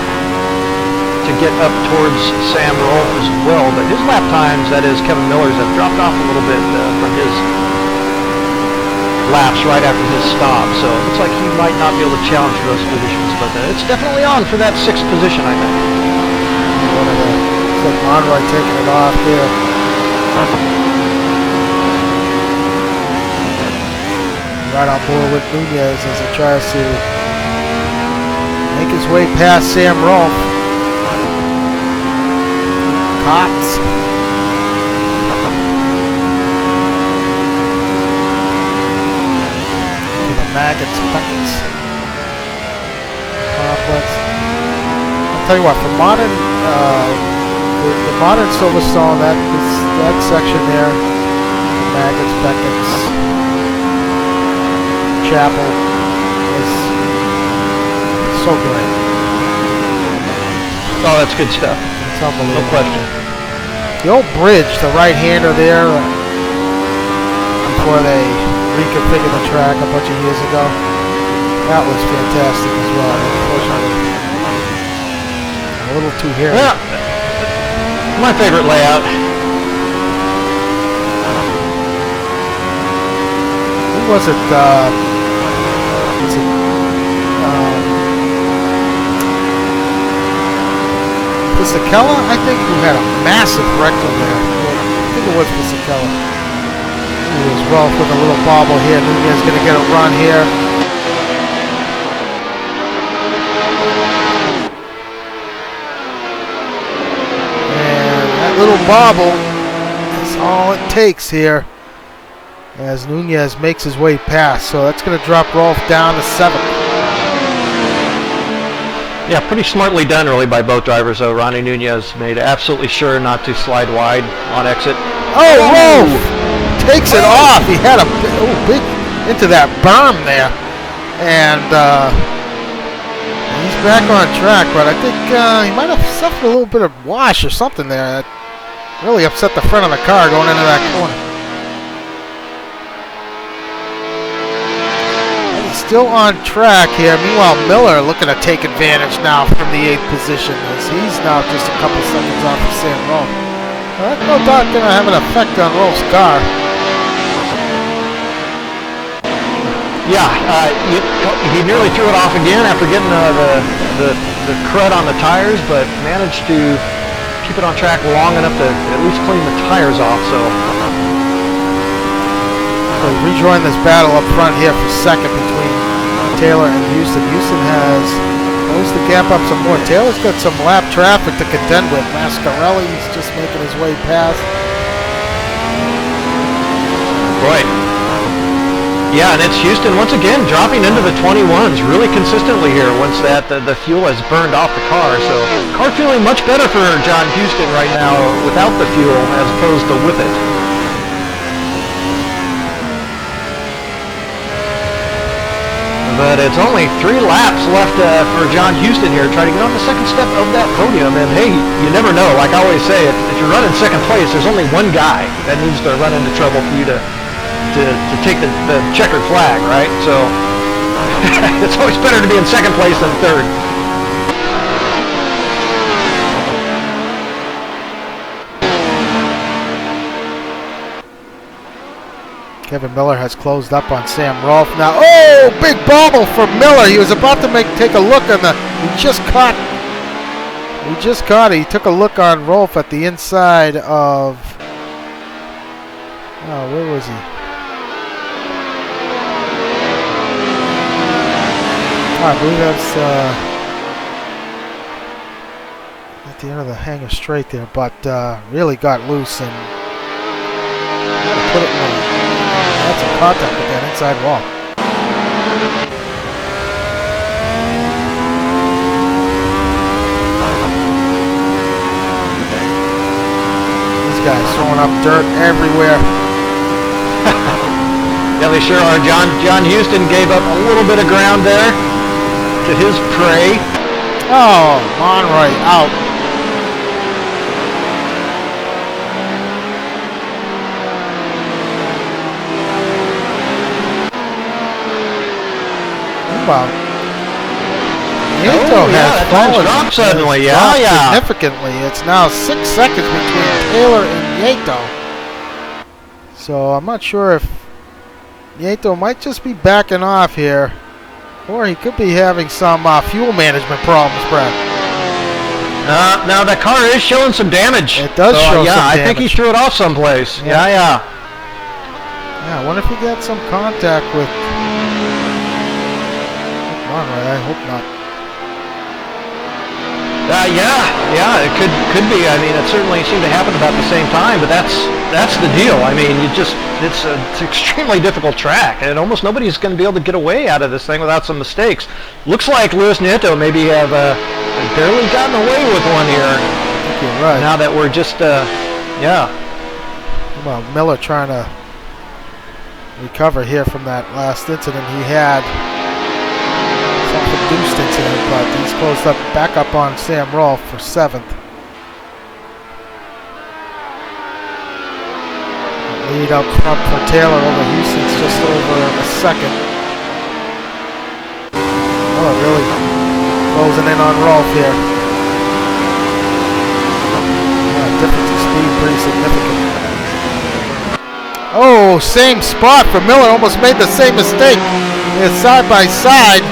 to get up towards Sam Rolfe as well, but his lap times, that is Kevin Miller's, have dropped off a little bit from his laps right after his stop, so it looks like he might not be able to challenge for those positions, but it's definitely on for that 6th position, I think. Looks like Monroy taking it off there. Right on board with Nunez as he tries to make his way past Sam Rolfe. Cox. To the Maggots Buckets complex. I'll tell you what, for modern, the modern Silverstone, that section there, the Maggots Buckets Chapel is so great. Oh, that's good stuff. It's unbelievable. No question. The old bridge, the right-hander there, before they reconfigured the track a bunch of years ago, that was fantastic as well. Unfortunately, a little too hairy. Yeah, my favorite layout. Who was it? Fisichella, I think, who had a massive rectal there. I think it was Fisichella. It was Rolfe with a little bobble here. Nunez going to get a run here. bobble is all it takes here as Nunez makes his way past. So that's going to drop Rolf down to 7th. Yeah, pretty smartly done really by both drivers though. Ronnie Nunez made absolutely sure not to slide wide on exit. Oh, Rolf takes it off. He had a big into that berm there. And he's back on track, but I think he might have suffered a little bit of wash or something there. That really upset the front of the car going into that corner. Still on track here. Meanwhile, Miller looking to take advantage now from the 8th position as he's now just a couple seconds off of Sam Rolf. Well, that's no doubt going to have an effect on Rolf's car. Yeah, he nearly threw it off again after getting the crud on the tires, but managed to keep it on track long enough to at least clean the tires off. So rejoin this battle up front here for 2nd between Taylor and Houston. Houston has closed the gap up some more. Taylor's got some lap traffic to contend with. Mascarelli's just making his way past. Boy. Yeah, and it's Houston once again dropping into the 21s really consistently here once that the fuel has burned off the car. So car feeling much better for John Houston right now without the fuel as opposed to with it. But it's only 3 laps left for John Houston here, trying to get on the 2nd step of that podium. And hey, you never know. Like I always say, if you're running 2nd place, there's only one guy that needs to run into trouble for you to take the checkered flag, right? So it's always better to be in 2nd place than 3rd. Kevin Miller has closed up on Sam Rolf now. Oh, big bobble for Miller. He was about to take a look on he just caught it. He took a look on Rolf at the inside of, where was he? I believe that's at the end of the hangar straight there, but really got loose and put it in had some contact with that inside wall. These guys throwing up dirt everywhere. Yeah, they sure are. John Houston gave up a little bit of ground there to his prey. Oh, Monroy out. Well, Nieto has fallen suddenly, significantly. It's now 6 seconds between Taylor and Nieto. So I'm not sure if Nieto might just be backing off here, or he could be having some fuel management problems, Brad. Now the car is showing some damage. It does show some damage. I think he threw it off someplace. Yeah, I wonder if he got some contact with. I hope not. Yeah, it could be. I mean, it certainly seemed to happen about the same time, but that's the deal. I mean, it's an extremely difficult track, and almost nobody's going to be able to get away out of this thing without some mistakes. Looks like Luis Nieto maybe have barely gotten away with one here. I think you're right. Now that we're just, Well, Miller trying to recover here from that last incident he had. Self-induced incident, but he's closed up back up on Sam Rolf for 7th. Lead out front for Taylor over Houston's just over a second. Oh, really closing in on Rolf here. Difference in speed pretty significant. Oh, same spot for Miller. Almost made the same mistake. It's side by side.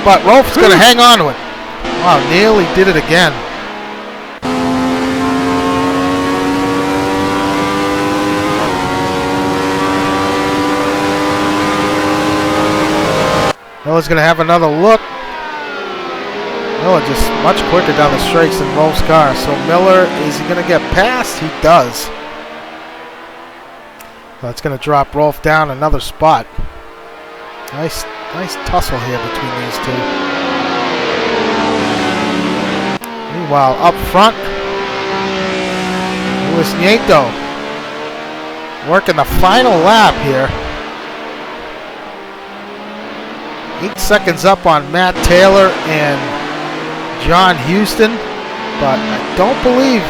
But Rolf's going to hang on to it. Wow, nearly did it again. Miller's going to have another look. Miller just much quicker down the straights than Rolf's car. So Miller, is he going to get past? He does. That's going to drop Rolf down another spot. Nice tussle here between these two. Meanwhile, up front, Luis Nieto working the final lap here. 8 seconds up on Matt Taylor and John Houston, but I don't believe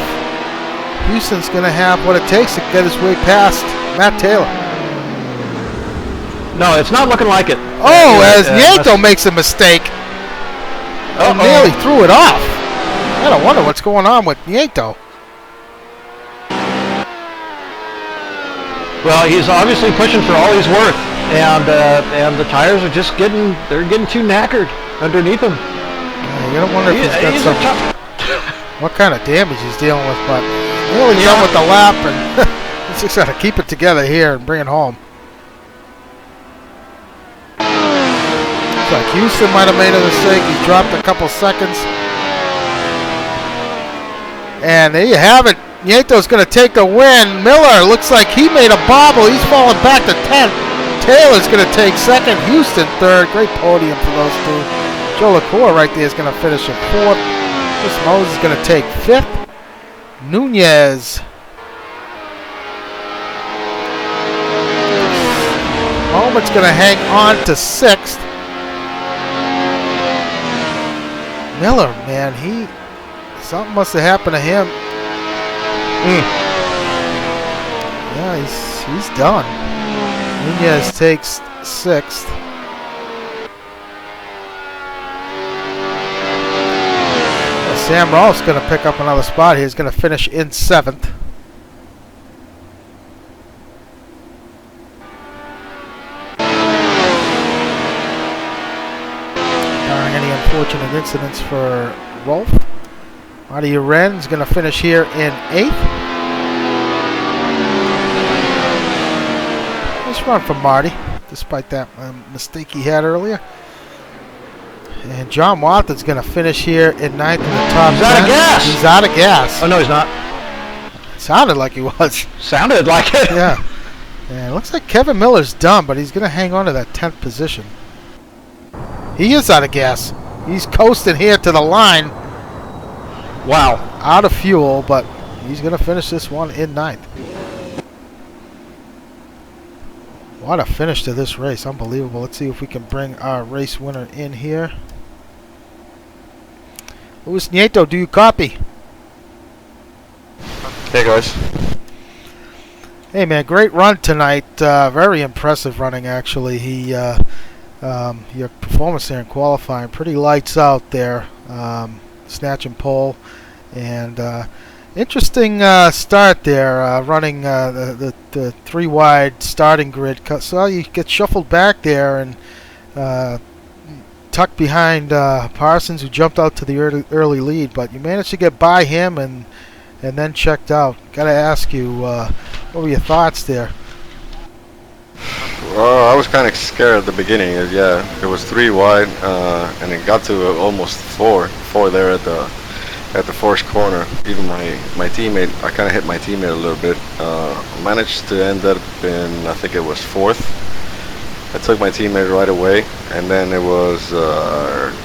Houston's going to have what it takes to get his way past Matt Taylor. No, it's not looking like it. Oh, as Nieto makes a mistake. And nearly threw it off. I gotta wonder what's going on with Nieto. Well, he's obviously pushing for all he's worth, and the tires are just getting too knackered underneath him. You gotta wonder if he's got some, what kind of damage he's dealing with, but nearly done with the lap, and he's just gotta keep it together here and bring it home. Looks like Houston might have made a mistake. He's dropped a couple seconds. And there you have it. Nieto's going to take the win. Miller looks like he made a bobble. He's falling back to 10th. Taylor's going to take second. Houston third. Great podium for those two. Joe LaCour right there is going to finish in fourth. Chris Moses is going to take fifth. Nunez. Moment's going to hang on to sixth. Miller, man, something must have happened to him. Yeah, he's done. Nunez takes sixth. Sam Ross is going to pick up another spot here. He's going to finish in seventh. Barring any unfortunate incidents for Rolf. Marty Uren is going to finish here in 8th. Nice run from Marty, despite that mistake he had earlier. And John Watton's going to finish here in 9th in the top 10. He's out of gas. He's out of gas. Oh, no, he's not. Sounded like he was. Sounded like it. Yeah. And it looks like Kevin Miller's done, but he's going to hang on to that 10th position. He is out of gas. He's coasting here to the line. Wow. Out of fuel, but he's going to finish this one in 9th. What a finish to this race. Unbelievable. Let's see if we can bring our race winner in here. Luis Nieto, do you copy? Hey, guys. Hey, man, great run tonight. Very impressive running, actually. Your performance there in qualifying, pretty lights out there. Snatch and pole, and interesting start there, running the 3 wide starting grid. So you get shuffled back there and tucked behind Parsons, who jumped out to the early lead, but you managed to get by him and then checked out. Got to ask you, what were your thoughts there? Well, I was kind of scared at the beginning. Yeah, it was 3 wide, and it got to almost 4 there at the first corner. Even my teammate, I kind of hit my teammate a little bit. Managed to end up in, I think it was 4th. I took my teammate right away, and then it was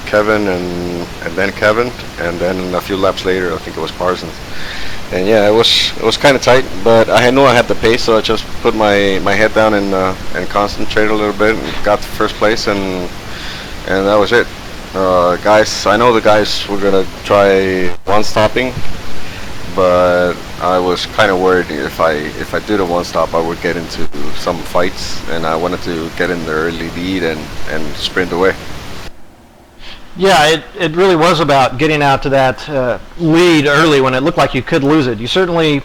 Kevin and then Kevin, and then a few laps later, I think it was Parsons. And yeah, it was kind of tight, but I knew I had the pace, so I just put my head down and concentrated a little bit and got to first place, and that was it. Guys, I know the guys were gonna try one stopping, but I was kind of worried if I did a one stop, I would get into some fights, and I wanted to get in the early lead and sprint away. Yeah, it really was about getting out to that lead early when it looked like you could lose it. You certainly,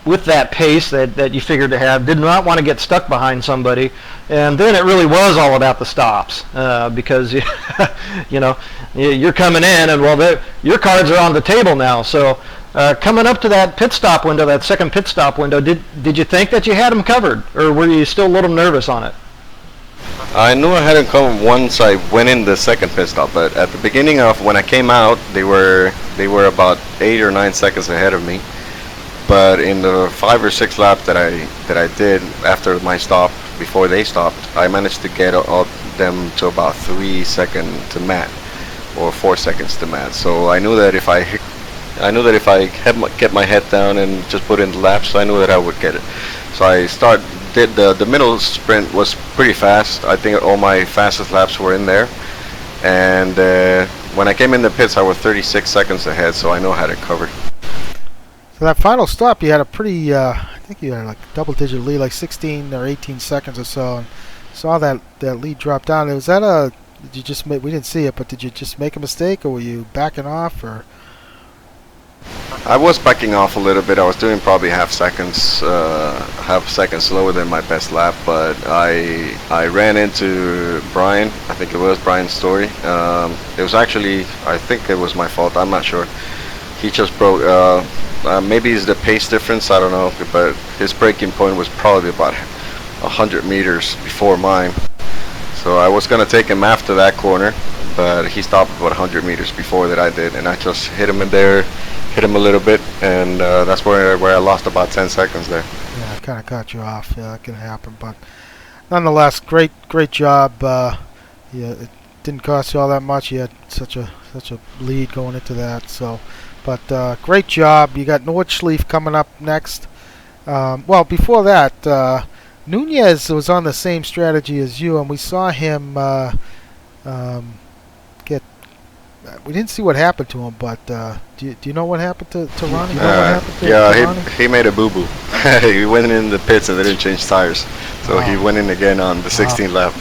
with that pace that you figured to have, did not want to get stuck behind somebody. And then it really was all about the stops because, you're coming in and, well, your cards are on the table now. So coming up to that pit stop window, that second pit stop window, did you think that you had them covered, or were you still a little nervous on it? I knew I hadn't come once I went in the second pit stop, but at the beginning of when I came out, they were about 8 or 9 seconds ahead of me. But in the 5 or 6 laps that I did after my stop, before they stopped, I managed to get them to about 3 seconds to Matt, or 4 seconds to Matt. So I knew that if I kept my head down and just put in the laps, I knew that I would get it. So I did the middle sprint was pretty fast. I think all my fastest laps were in there, and when I came in the pits, I was 36 seconds ahead, so I know I had it covered. So that final stop, you had a pretty, I think you had like a double-digit lead, like 16 or 18 seconds or so, and saw that lead drop down. Was that did you just make, we didn't see it, but did you just make a mistake, or were you backing off, or? I was backing off a little bit. I was doing probably half seconds slower than my best lap, but I ran into Brian. I think it was Brian's story. It was actually, I think it was my fault. I'm not sure. He just broke. Maybe it's the pace difference. I don't know, but his braking point was probably about 100 meters before mine. So I was gonna take him after that corner, but he stopped about 100 meters before that I did, and I just hit him in there. Hit him a little bit, and that's where I lost about 10 seconds there. Yeah, it kind of caught you off. Yeah, that can happen, but nonetheless, great job. Yeah, it didn't cost you all that much. You had such a lead going into that. So, but great job. You got Nordschleife coming up next. Well, before that, Nunez was on the same strategy as you, and we saw him get. We didn't see what happened to him, but do you know what happened to Ronnie? He made a boo-boo. He went in the pits and they didn't change tires, so he went in again on the 16th lap.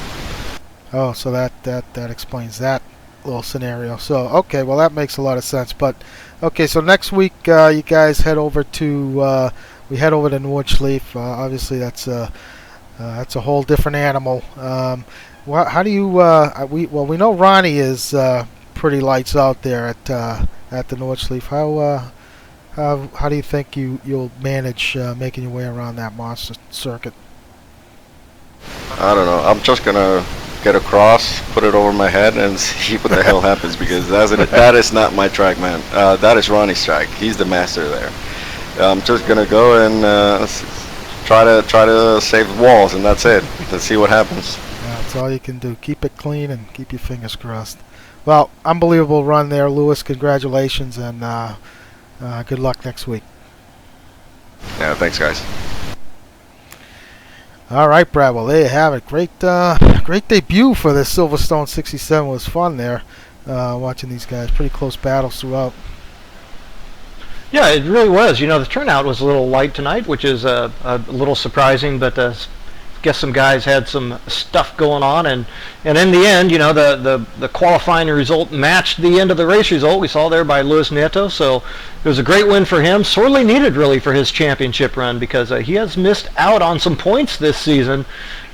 Oh, so that explains that little scenario. So okay, well that makes a lot of sense. But okay, so next week you guys head over to Nordschleife. Obviously that's a whole different animal. How do you? We know Ronnie is pretty lights out there at the Nordschleife. How do you think you'll manage making your way around that monster circuit? I don't know. I'm just gonna get across, put it over my head, and see what the hell happens, because that is not my track, man. That is Ronnie's track. He's the master there. I'm just gonna go and try to save the walls, and that's it. Let's see what happens. Yeah, that's all you can do. Keep it clean and keep your fingers crossed. Well, unbelievable run there, Lewis. Congratulations, and good luck next week. Yeah, thanks, guys. All right, Brad. Well, there you have it. Great debut for the Silverstone 67. It was fun there, watching these guys. Pretty close battles throughout. Yeah, it really was. You know, the turnout was a little light tonight, which is a little surprising, but guess some guys had some stuff going on, and in the end, you know, the qualifying result matched the end of the race result. We saw there by Luis Nieto, so it was a great win for him. Sorely needed, really, for his championship run, because he has missed out on some points this season,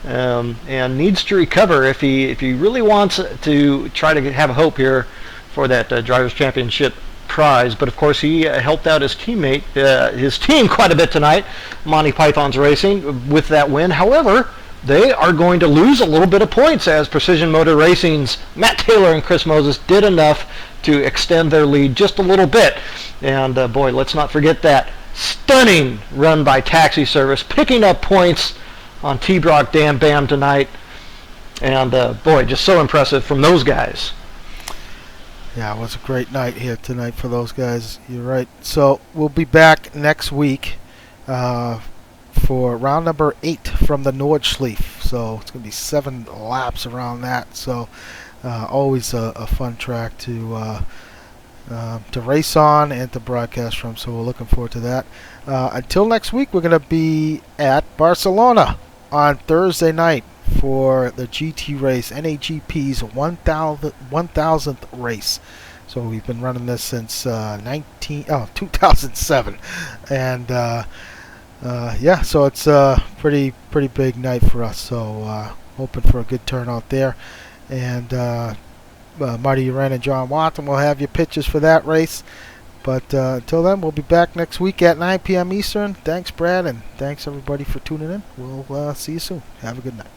and needs to recover if he really wants to try to have hope here for that drivers' championship prize. But of course, he helped out his team quite a bit tonight, Monty Python's Racing, with that win. However, they are going to lose a little bit of points, as Precision Motor Racing's Matt Taylor and Chris Moses did enough to extend their lead just a little bit. And boy, let's not forget that stunning run by Taxi Service, picking up points on T-Brock Dam Bam tonight. And boy, just so impressive from those guys. Yeah, it was a great night here tonight for those guys. You're right. So we'll be back next week for round number 8 from the Nordschleife. So it's going to be 7 laps around that. So always a fun track to race on and to broadcast from. So we're looking forward to that. Until next week, we're going to be at Barcelona on Thursday night for the GT race, NAGP's 1000th race. So we've been running this since 2007, and yeah, so it's a pretty big night for us. So hoping for a good turnout there, and Marty Uran and John Watson will have your pictures for that race. But until then, we'll be back next week at 9 p.m. Eastern. Thanks, Brad, and thanks everybody for tuning in. We'll see you soon. Have a good night.